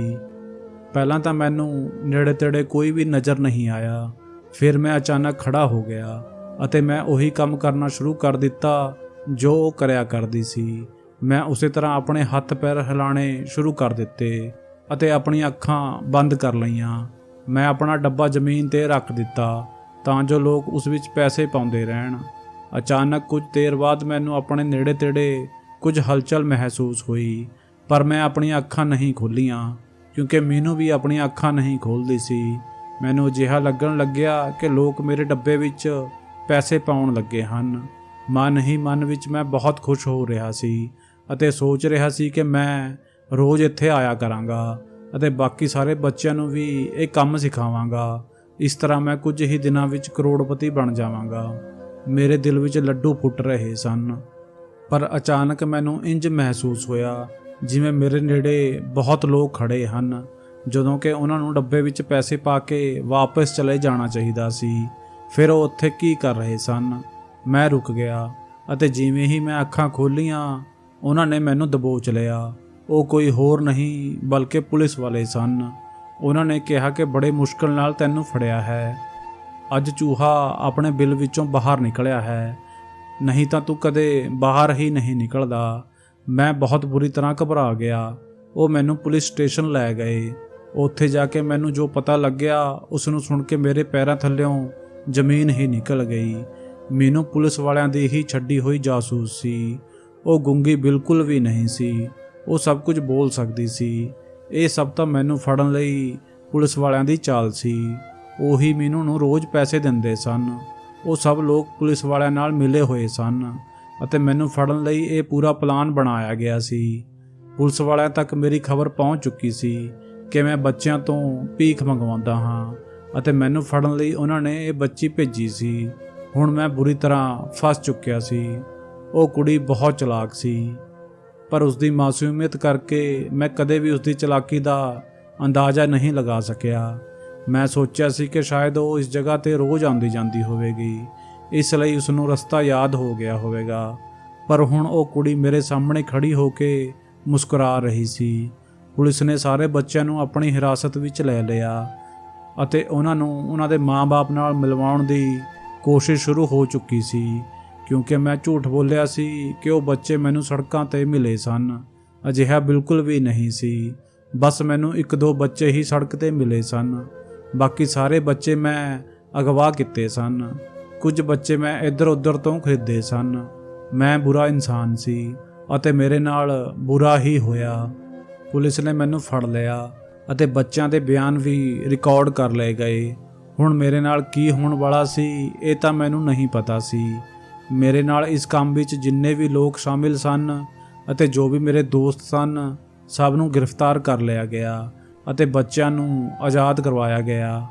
ਪਹਿਲਾਂ ਤਾਂ ਮੈਨੂੰ ਨੇੜੇ ਤੇੜੇ ਕੋਈ ਵੀ ਨਜ਼ਰ ਨਹੀਂ ਆਇਆ। ਫਿਰ ਮੈਂ ਅਚਾਨਕ ਖੜਾ ਹੋ ਗਿਆ ਅਤੇ ਮੈਂ ਉਹੀ ਕੰਮ ਕਰਨਾ ਸ਼ੁਰੂ ਕਰ ਦਿੱਤਾ ਜੋ ਉਹ ਕਰਿਆ ਕਰਦੀ ਸੀ। ਮੈਂ ਉਸੇ ਤਰ੍ਹਾਂ ਆਪਣੇ ਹੱਥ ਪੈਰ ਹਿਲਾਣੇ ਸ਼ੁਰੂ ਕਰ ਦਿੱਤੇ ਅਤੇ ਆਪਣੀਆਂ ਅੱਖਾਂ ਬੰਦ ਕਰ ਲਈਆਂ। ਮੈਂ ਆਪਣਾ ਡੱਬਾ ਜ਼ਮੀਨ ਤੇ ਰੱਖ ਦਿੱਤਾ ਤਾਂ ਜੋ ਲੋਕ ਉਸ ਵਿੱਚ ਪੈਸੇ ਪਾਉਂਦੇ ਰਹਿਣ। ਅਚਾਨਕ ਕੁਝ ਦੇਰ ਬਾਅਦ ਮੈਨੂੰ ਆਪਣੇ ਨੇੜੇ ਤੇੜੇ ਕੁਝ ਹਲਚਲ ਮਹਿਸੂਸ ਹੋਈ, ਪਰ ਮੈਂ ਆਪਣੀਆਂ ਅੱਖਾਂ ਨਹੀਂ ਖੋਲ੍ਹੀਆਂ ਕਿਉਂਕਿ ਮੀਨੂ ਵੀ ਆਪਣੀਆਂ ਅੱਖਾਂ ਨਹੀਂ ਖੋਲ੍ਹਦੀ ਸੀ। ਮੈਨੂੰ ਅਜਿਹਾ ਲੱਗਣ ਲੱਗਿਆ ਕਿ ਲੋਕ ਮੇਰੇ ਡੱਬੇ ਵਿੱਚ ਪੈਸੇ ਪਾਉਣ ਲੱਗੇ ਹਨ। ਮਨ ਹੀ ਮਨ ਵਿੱਚ ਮੈਂ ਬਹੁਤ ਖੁਸ਼ ਹੋ ਰਿਹਾ ਸੀ ਅਤੇ ਸੋਚ ਰਿਹਾ ਸੀ ਕਿ ਮੈਂ ਰੋਜ਼ ਇੱਥੇ ਆਇਆ ਕਰਾਂਗਾ ਅਤੇ ਬਾਕੀ ਸਾਰੇ ਬੱਚਿਆਂ ਨੂੰ ਵੀ ਇਹ ਕੰਮ ਸਿਖਾਵਾਂਗਾ। ਇਸ ਤਰ੍ਹਾਂ ਮੈਂ ਕੁਝ ਹੀ ਦਿਨਾਂ ਵਿੱਚ ਕਰੋੜਪਤੀ ਬਣ ਜਾਵਾਂਗਾ। ਮੇਰੇ ਦਿਲ ਵਿੱਚ ਲੱਡੂ ਫੁੱਟ ਰਹੇ ਸਨ, ਪਰ ਅਚਾਨਕ ਮੈਨੂੰ ਇੰਜ ਮਹਿਸੂਸ ਹੋਇਆ ਜਿਵੇਂ ਮੇਰੇ ਨੇੜੇ ਬਹੁਤ ਲੋਕ ਖੜੇ ਹਨ, ਜਦੋਂ ਕਿ ਉਹਨਾਂ ਨੂੰ ਡੱਬੇ ਵਿੱਚ ਪੈਸੇ ਪਾ ਕੇ ਵਾਪਸ ਚਲੇ ਜਾਣਾ ਚਾਹੀਦਾ ਸੀ। ਫਿਰ ਉਹ ਉੱਥੇ ਕੀ ਕਰ ਰਹੇ ਸਨ? ਮੈਂ ਰੁਕ ਗਿਆ ਅਤੇ ਜਿਵੇਂ ਹੀ ਮੈਂ ਅੱਖਾਂ ਖੋਲ੍ਹੀਆਂ ਉਹਨਾਂ ਨੇ ਮੈਨੂੰ ਦਬੋਚ ਲਿਆ। ਉਹ ਕੋਈ ਹੋਰ ਨਹੀਂ ਬਲਕਿ ਪੁਲਿਸ ਵਾਲੇ ਸਨ। ਉਹਨਾਂ ਨੇ ਕਿਹਾ ਕਿ ਬੜੇ ਮੁਸ਼ਕਲ ਨਾਲ ਤੈਨੂੰ ਫੜਿਆ ਹੈ। ਅੱਜ ਚੂਹਾ ਆਪਣੇ ਬਿੱਲ ਵਿੱਚੋਂ ਬਾਹਰ ਨਿਕਲਿਆ ਹੈ, ਨਹੀਂ ਤਾਂ ਤੂੰ ਕਦੇ ਬਾਹਰ ਹੀ ਨਹੀਂ ਨਿਕਲਦਾ। ਮੈਂ ਬਹੁਤ ਬੁਰੀ ਤਰ੍ਹਾਂ ਘਬਰਾ ਗਿਆ। ਉਹ ਮੈਨੂੰ ਪੁਲਿਸ ਸਟੇਸ਼ਨ ਲੈ ਗਏ। ਉੱਥੇ ਜਾ ਕੇ ਮੈਨੂੰ ਜੋ ਪਤਾ ਲੱਗਿਆ ਉਸ ਨੂੰ ਸੁਣ ਕੇ ਮੇਰੇ ਪੈਰਾਂ ਥੱਲਿਓਂ ਜ਼ਮੀਨ ਹੀ ਨਿਕਲ ਗਈ। ਮੀਨੂ ਪੁਲਿਸ ਵਾਲਿਆਂ ਦੀ ਹੀ ਛੱਡੀ ਹੋਈ ਜਾਸੂਸ ਸੀ। ਉਹ ਗੂੰਗੀ ਬਿਲਕੁਲ ਵੀ ਨਹੀਂ ਸੀ। ਉਹ ਸਭ ਕੁਝ ਬੋਲ ਸਕਦੀ ਸੀ। ਇਹ ਸਭ ਤਾਂ ਮੈਨੂੰ ਫੜਨ ਲਈ ਪੁਲਿਸ ਵਾਲਿਆਂ ਦੀ ਚਾਲ ਸੀ। ਉਹੀ ਮੀਨੂ ਨੂੰ ਰੋਜ਼ ਪੈਸੇ ਦਿੰਦੇ ਸਨ। ਉਹ ਸਭ ਲੋਕ ਪੁਲਿਸ ਵਾਲਿਆਂ ਨਾਲ ਮਿਲੇ ਹੋਏ ਸਨ ਅਤੇ ਮੈਨੂੰ ਫੜਨ ਲਈ ਇਹ ਪੂਰਾ ਪਲਾਨ ਬਣਾਇਆ ਗਿਆ ਸੀ। ਪੁਲਿਸ ਵਾਲਿਆਂ ਤੱਕ ਮੇਰੀ ਖਬਰ ਪਹੁੰਚ ਚੁੱਕੀ ਸੀ ਕਿ ਮੈਂ ਬੱਚਿਆਂ ਤੋਂ ਭੀਖ ਮੰਗਵਾਉਂਦਾ ਹਾਂ ਅਤੇ ਮੈਨੂੰ ਫੜਨ ਲਈ ਉਹਨਾਂ ਨੇ ਇਹ ਬੱਚੀ ਭੇਜੀ ਸੀ। ਹੁਣ ਮੈਂ ਬੁਰੀ ਤਰ੍ਹਾਂ ਫਸ ਚੁੱਕਿਆ ਸੀ। ਉਹ ਕੁੜੀ ਬਹੁਤ ਚਲਾਕ ਸੀ, ਪਰ ਉਸਦੀ ਮਾਸੂਮੀਅਤ ਕਰਕੇ ਮੈਂ ਕਦੇ ਵੀ ਉਸਦੀ ਚਲਾਕੀ ਦਾ ਅੰਦਾਜ਼ਾ ਨਹੀਂ ਲਗਾ ਸਕਿਆ। ਮੈਂ ਸੋਚਿਆ ਸੀ ਕਿ ਸ਼ਾਇਦ ਉਹ ਇਸ ਜਗ੍ਹਾ ਤੇ ਰੋਜ਼ ਆਉਂਦੀ ਜਾਂਦੀ ਹੋਵੇਗੀ, ਇਸ ਲਈ ਉਸ ਨੂੰ ਰਸਤਾ ਯਾਦ ਹੋ ਗਿਆ ਹੋਵੇਗਾ। ਪਰ ਹੁਣ ਉਹ ਕੁੜੀ ਮੇਰੇ ਸਾਹਮਣੇ ਖੜੀ ਹੋ ਕੇ ਮੁਸਕਰਾ ਰਹੀ ਸੀ। ਪੁਲਿਸ ਨੇ ਸਾਰੇ ਬੱਚਿਆਂ ਨੂੰ ਆਪਣੀ ਹਿਰਾਸਤ ਵਿੱਚ ਲੈ ਲਿਆ ਅਤੇ ਉਹਨਾਂ ਨੂੰ ਉਹਨਾਂ ਦੇ ਮਾਂ-ਬਾਪ ਨਾਲ ਮਿਲਵਾਉਣ ਦੀ ਕੋਸ਼ਿਸ਼ ਸ਼ੁਰੂ ਹੋ ਚੁੱਕੀ ਸੀ, ਕਿਉਂਕਿ ਮੈਂ ਝੂਠ ਬੋਲਿਆ ਸੀ ਕਿ ਉਹ ਬੱਚੇ ਮੈਨੂੰ ਸੜਕਾਂ ਤੇ ਮਿਲੇ ਸਨ। ਅਜਿਹਾ ਬਿਲਕੁਲ ਵੀ ਨਹੀਂ ਸੀ। ਬਸ ਮੈਨੂੰ 1-2 ਬੱਚੇ ਹੀ ਸੜਕ ਤੇ ਮਿਲੇ ਸਨ। ਬਾਕੀ ਸਾਰੇ ਬੱਚੇ ਮੈਂ ਅਗਵਾ ਕੀਤੇ ਸਨ। ਕੁਝ ਬੱਚੇ ਮੈਂ ਇੱਧਰ ਉੱਧਰ ਤੋਂ ਖਰੀਦੇ ਸਨ। ਮੈਂ ਬੁਰਾ ਇਨਸਾਨ ਸੀ ਅਤੇ ਮੇਰੇ ਨਾਲ ਬੁਰਾ ਹੀ ਹੋਇਆ। ਪੁਲਿਸ ਨੇ ਮੈਨੂੰ ਫੜ ਲਿਆ ਅਤੇ ਬੱਚਿਆਂ ਦੇ ਬਿਆਨ ਵੀ ਰਿਕਾਰਡ ਕਰ ਲਏ ਗਏ। ਹੁਣ ਮੇਰੇ ਨਾਲ ਕੀ ਹੋਣ ਵਾਲਾ ਸੀ ਇਹ ਤਾਂ ਮੈਨੂੰ ਨਹੀਂ ਪਤਾ ਸੀ। ਮੇਰੇ ਨਾਲ ਇਸ ਕੰਮ ਵਿੱਚ ਜਿੰਨੇ ਵੀ ਲੋਕ ਸ਼ਾਮਿਲ ਸਨ ਅਤੇ ਜੋ ਵੀ ਮੇਰੇ ਦੋਸਤ ਸਨ, ਸਭ ਨੂੰ ਗ੍ਰਿਫਤਾਰ ਕਰ ਲਿਆ ਗਿਆ ਅਤੇ ਬੱਚਿਆਂ ਨੂੰ ਆਜ਼ਾਦ ਕਰਵਾਇਆ ਗਿਆ।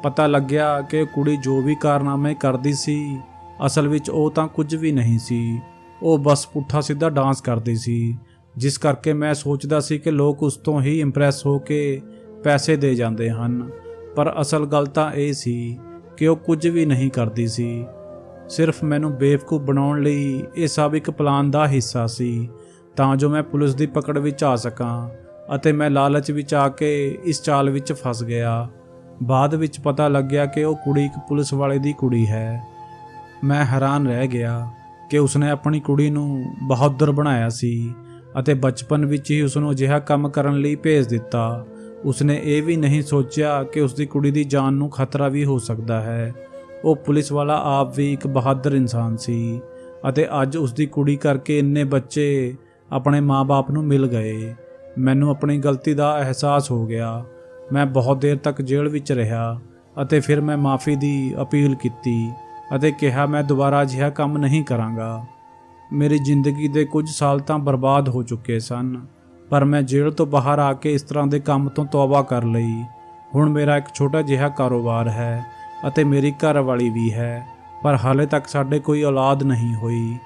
ਪਤਾ ਲੱਗਿਆ ਕਿ ਕੁੜੀ ਜੋ ਵੀ ਕਾਰਨਾਮੇ ਕਰਦੀ ਸੀ, ਅਸਲ ਵਿੱਚ ਉਹ ਤਾਂ ਕੁਝ ਵੀ ਨਹੀਂ ਸੀ। ਉਹ ਬਸ ਪੁੱਠਾ ਸਿੱਧਾ ਡਾਂਸ ਕਰਦੀ ਸੀ, ਜਿਸ ਕਰਕੇ ਮੈਂ ਸੋਚਦਾ ਸੀ ਕਿ ਲੋਕ ਉਸ ਤੋਂ ਹੀ ਇੰਪ੍ਰੈਸ ਹੋ ਕੇ ਪੈਸੇ ਦੇ ਜਾਂਦੇ ਹਨ। ਪਰ ਅਸਲ ਗੱਲ ਤਾਂ ਇਹ ਸੀ ਕਿ ਉਹ ਕੁਝ ਵੀ ਨਹੀਂ ਕਰਦੀ ਸੀ। ਸਿਰਫ ਮੈਨੂੰ ਬੇਵਕੂਫ ਬਣਾਉਣ ਲਈ ਇਹ ਸਭ ਇੱਕ ਪਲਾਨ ਦਾ ਹਿੱਸਾ ਸੀ, ਤਾਂ ਜੋ ਮੈਂ ਪੁਲਿਸ ਦੀ ਪਕੜ ਵਿੱਚ ਆ ਸਕਾਂ ਅਤੇ ਮੈਂ ਲਾਲਚ ਵਿੱਚ ਆ ਕੇ ਇਸ ਚਾਲ ਵਿੱਚ ਫਸ ਗਿਆ। ਬਾਅਦ ਵਿੱਚ ਪਤਾ ਲੱਗਿਆ ਕਿ ਉਹ ਕੁੜੀ ਇੱਕ ਪੁਲਿਸ ਵਾਲੇ ਦੀ ਕੁੜੀ ਹੈ। ਮੈਂ ਹੈਰਾਨ ਰਹਿ ਗਿਆ ਕਿ ਉਸਨੇ ਆਪਣੀ ਕੁੜੀ ਨੂੰ ਬਹਾਦਰ ਬਣਾਇਆ ਸੀ ਅਤੇ ਬਚਪਨ ਵਿੱਚ ਹੀ ਉਸ ਨੂੰ ਅਜਿਹਾ ਕੰਮ ਕਰਨ ਲਈ ਭੇਜ ਦਿੱਤਾ। ਉਸਨੇ ਇਹ ਵੀ ਨਹੀਂ ਸੋਚਿਆ ਕਿ ਉਸਦੀ ਕੁੜੀ ਦੀ ਜਾਨ ਨੂੰ ਖਤਰਾ ਵੀ ਹੋ ਸਕਦਾ ਹੈ। ਉਹ ਪੁਲਿਸ ਵਾਲਾ ਆਪ ਵੀ ਇੱਕ ਬਹਾਦਰ ਇਨਸਾਨ ਸੀ ਅਤੇ ਅੱਜ ਉਸਦੀ ਕੁੜੀ ਕਰਕੇ ਇੰਨੇ ਬੱਚੇ ਆਪਣੇ ਮਾਂ-ਬਾਪ ਨੂੰ ਮਿਲ ਗਏ। ਮੈਨੂੰ ਆਪਣੀ ਗਲਤੀ ਦਾ ਅਹਿਸਾਸ ਹੋ ਗਿਆ। ਮੈਂ ਬਹੁਤ ਦੇਰ ਤੱਕ ਜੇਲ੍ਹ ਵਿੱਚ ਰਿਹਾ ਅਤੇ ਫਿਰ ਮੈਂ ਮਾਫੀ ਦੀ ਅਪੀਲ ਕੀਤੀ ਅਤੇ ਕਿਹਾ ਮੈਂ ਦੁਬਾਰਾ ਅਜਿਹਾ ਕੰਮ ਨਹੀਂ ਕਰਾਂਗਾ। ਮੇਰੀ ਜ਼ਿੰਦਗੀ ਦੇ ਕੁਝ ਸਾਲ ਤਾਂ ਬਰਬਾਦ ਹੋ ਚੁੱਕੇ ਸਨ, ਪਰ ਮੈਂ ਜੇਲ੍ਹ ਤੋਂ ਬਾਹਰ ਆ ਕੇ ਇਸ ਤਰ੍ਹਾਂ ਦੇ ਕੰਮ ਤੋਂ ਤੌਬਾ ਕਰ ਲਈ। ਹੁਣ ਮੇਰਾ ਇੱਕ ਛੋਟਾ ਜਿਹਾ ਕਾਰੋਬਾਰ ਹੈ ਅਤੇ ਮੇਰੀ ਘਰ ਵਾਲੀ ਵੀ ਹੈ, ਪਰ ਹਾਲੇ ਤੱਕ ਸਾਡੇ ਕੋਈ ਔਲਾਦ ਨਹੀਂ ਹੋਈ।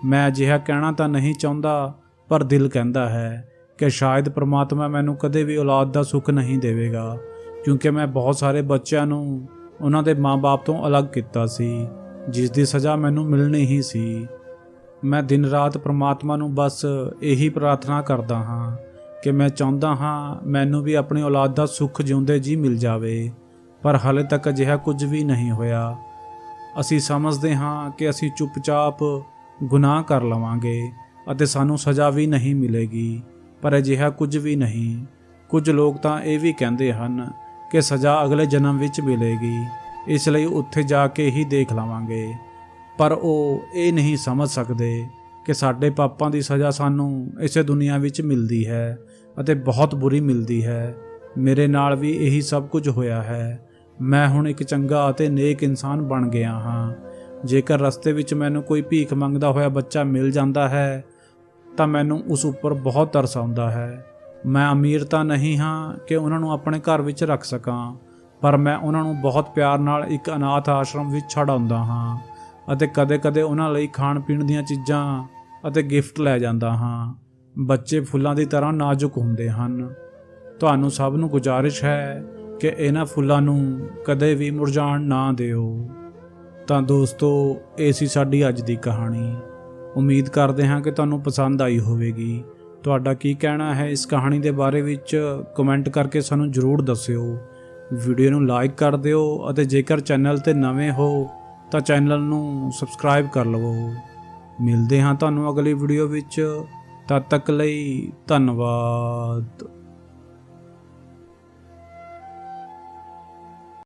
ਮੈਂ ਅਜਿਹਾ ਕਹਿਣਾ ਤਾਂ ਨਹੀਂ ਚਾਹੁੰਦਾ, ਪਰ ਦਿਲ ਕਹਿੰਦਾ ਹੈ ਕਿ ਸ਼ਾਇਦ ਪ੍ਰਮਾਤਮਾ ਮੈਨੂੰ ਕਦੇ ਵੀ ਔਲਾਦ ਦਾ ਸੁੱਖ ਨਹੀਂ ਦੇਵੇਗਾ, ਕਿਉਂਕਿ ਮੈਂ ਬਹੁਤ ਸਾਰੇ ਬੱਚਿਆਂ ਨੂੰ ਉਹਨਾਂ ਦੇ ਮਾਂ-ਬਾਪ ਤੋਂ ਅਲੱਗ ਕੀਤਾ ਸੀ ਜਿਸ ਦੀ ਸਜ਼ਾ ਮੈਨੂੰ ਮਿਲਣੀ ਹੀ ਸੀ। ਮੈਂ ਦਿਨ ਰਾਤ ਪ੍ਰਮਾਤਮਾ ਨੂੰ ਬਸ ਇਹੀ ਪ੍ਰਾਰਥਨਾ ਕਰਦਾ ਹਾਂ ਕਿ ਮੈਂ ਚਾਹੁੰਦਾ ਹਾਂ ਮੈਨੂੰ ਵੀ ਆਪਣੀ ਔਲਾਦ ਦਾ ਸੁੱਖ ਜਿਉਂਦੇ ਜੀ ਮਿਲ ਜਾਵੇ, ਪਰ ਹਾਲੇ ਤੱਕ ਅਜਿਹਾ ਕੁਝ ਵੀ ਨਹੀਂ ਹੋਇਆ। ਅਸੀਂ ਸਮਝਦੇ ਹਾਂ ਕਿ ਅਸੀਂ ਚੁੱਪਚਾਪ ਗੁਨਾਹ ਕਰ ਲਵਾਂਗੇ ਅਤੇ ਸਾਨੂੰ ਸਜ਼ਾ ਵੀ ਨਹੀਂ ਮਿਲੇਗੀ, ਪਰ ਅਜਿਹਾ ਕੁਝ ਵੀ ਨਹੀਂ। ਕੁਝ ਲੋਕ ਤਾਂ ਇਹ ਵੀ ਕਹਿੰਦੇ ਹਨ ਕਿ ਸਜ਼ਾ ਅਗਲੇ ਜਨਮ ਵਿੱਚ ਮਿਲੇਗੀ, ਇਸ ਲਈ ਉੱਥੇ ਜਾ ਕੇ ਹੀ ਦੇਖ ਲਵਾਂਗੇ, ਪਰ ਉਹ ਇਹ ਨਹੀਂ ਸਮਝ ਸਕਦੇ ਕਿ ਸਾਡੇ ਪਾਪਾਂ ਦੀ ਸਜ਼ਾ ਸਾਨੂੰ ਇਸੇ ਦੁਨੀਆ ਵਿੱਚ ਮਿਲਦੀ ਹੈ ਅਤੇ ਬਹੁਤ ਬੁਰੀ ਮਿਲਦੀ ਹੈ। ਮੇਰੇ ਨਾਲ ਵੀ ਇਹੀ ਸਭ ਕੁਝ ਹੋਇਆ ਹੈ। ਮੈਂ ਹੁਣ ਇੱਕ ਚੰਗਾ ਅਤੇ ਨੇਕ ਇਨਸਾਨ ਬਣ ਗਿਆ ਹਾਂ। ਜੇਕਰ ਰਸਤੇ ਵਿੱਚ ਮੈਨੂੰ ਕੋਈ ਭੀਖ ਮੰਗਦਾ ਹੋਇਆ ਬੱਚਾ ਮਿਲ ਜਾਂਦਾ ਹੈ ਤਾਂ ਮੈਨੂੰ ਉਸ ਉੱਪਰ ਬਹੁਤ ਤਰਸ ਆਉਂਦਾ ਹੈ। ਮੈਂ ਅਮੀਰ ਤਾਂ ਨਹੀਂ ਹਾਂ ਕਿ ਉਹਨਾਂ ਨੂੰ ਆਪਣੇ ਘਰ ਵਿੱਚ ਰੱਖ ਸਕਾਂ, ਪਰ ਮੈਂ ਉਹਨਾਂ ਨੂੰ ਬਹੁਤ ਪਿਆਰ ਨਾਲ ਇੱਕ ਅਨਾਥ ਆਸ਼ਰਮ ਵਿੱਚ ਛੱਡ ਆਉਂਦਾ ਹਾਂ ਅਤੇ ਕਦੇ-ਕਦੇ ਉਹਨਾਂ ਲਈ ਖਾਣ ਪੀਣ ਦੀਆਂ ਚੀਜ਼ਾਂ ਅਤੇ ਗਿਫਟ ਲੈ ਜਾਂਦਾ ਹਾਂ। ਬੱਚੇ ਫੁੱਲਾਂ ਦੀ ਤਰ੍ਹਾਂ ਨਾਜ਼ੁਕ ਹੁੰਦੇ ਹਨ। ਤੁਹਾਨੂੰ ਸਭ ਨੂੰ ਗੁਜ਼ਾਰਿਸ਼ ਹੈ ਕਿ ਇਹਨਾਂ ਫੁੱਲਾਂ ਨੂੰ ਕਦੇ ਵੀ ਮੁਰਝਾਉਣ ਨਾ ਦਿਓ। ਤਾਂ ਦੋਸਤੋ, ਇਹ ਸੀ ਸਾਡੀ ਅੱਜ ਦੀ ਕਹਾਣੀ। ਉਮੀਦ ਕਰਦੇ ਹਾਂ ਕਿ ਤੁਹਾਨੂੰ ਪਸੰਦ ਆਈ ਹੋਵੇਗੀ। ਤੁਹਾਡਾ ਕੀ ਕਹਿਣਾ ਹੈ ਇਸ ਕਹਾਣੀ ਦੇ ਬਾਰੇ ਵਿੱਚ ਕਮੈਂਟ ਕਰਕੇ ਸਾਨੂੰ ਜ਼ਰੂਰ ਦੱਸਿਓ। ਵੀਡੀਓ ਨੂੰ ਲਾਈਕ ਕਰ ਦਿਓ ਅਤੇ ਜੇਕਰ ਚੈਨਲ ਤੇ ਨਵੇਂ ਹੋ ਤਾਂ ਚੈਨਲ ਨੂੰ ਸਬਸਕ੍ਰਾਈਬ ਕਰ ਲਵੋ। ਮਿਲਦੇ ਹਾਂ ਤੁਹਾਨੂੰ ਅਗਲੀ ਵੀਡੀਓ ਵਿੱਚ। ਤਦ ਤੱਕ ਲਈ ਧੰਨਵਾਦ।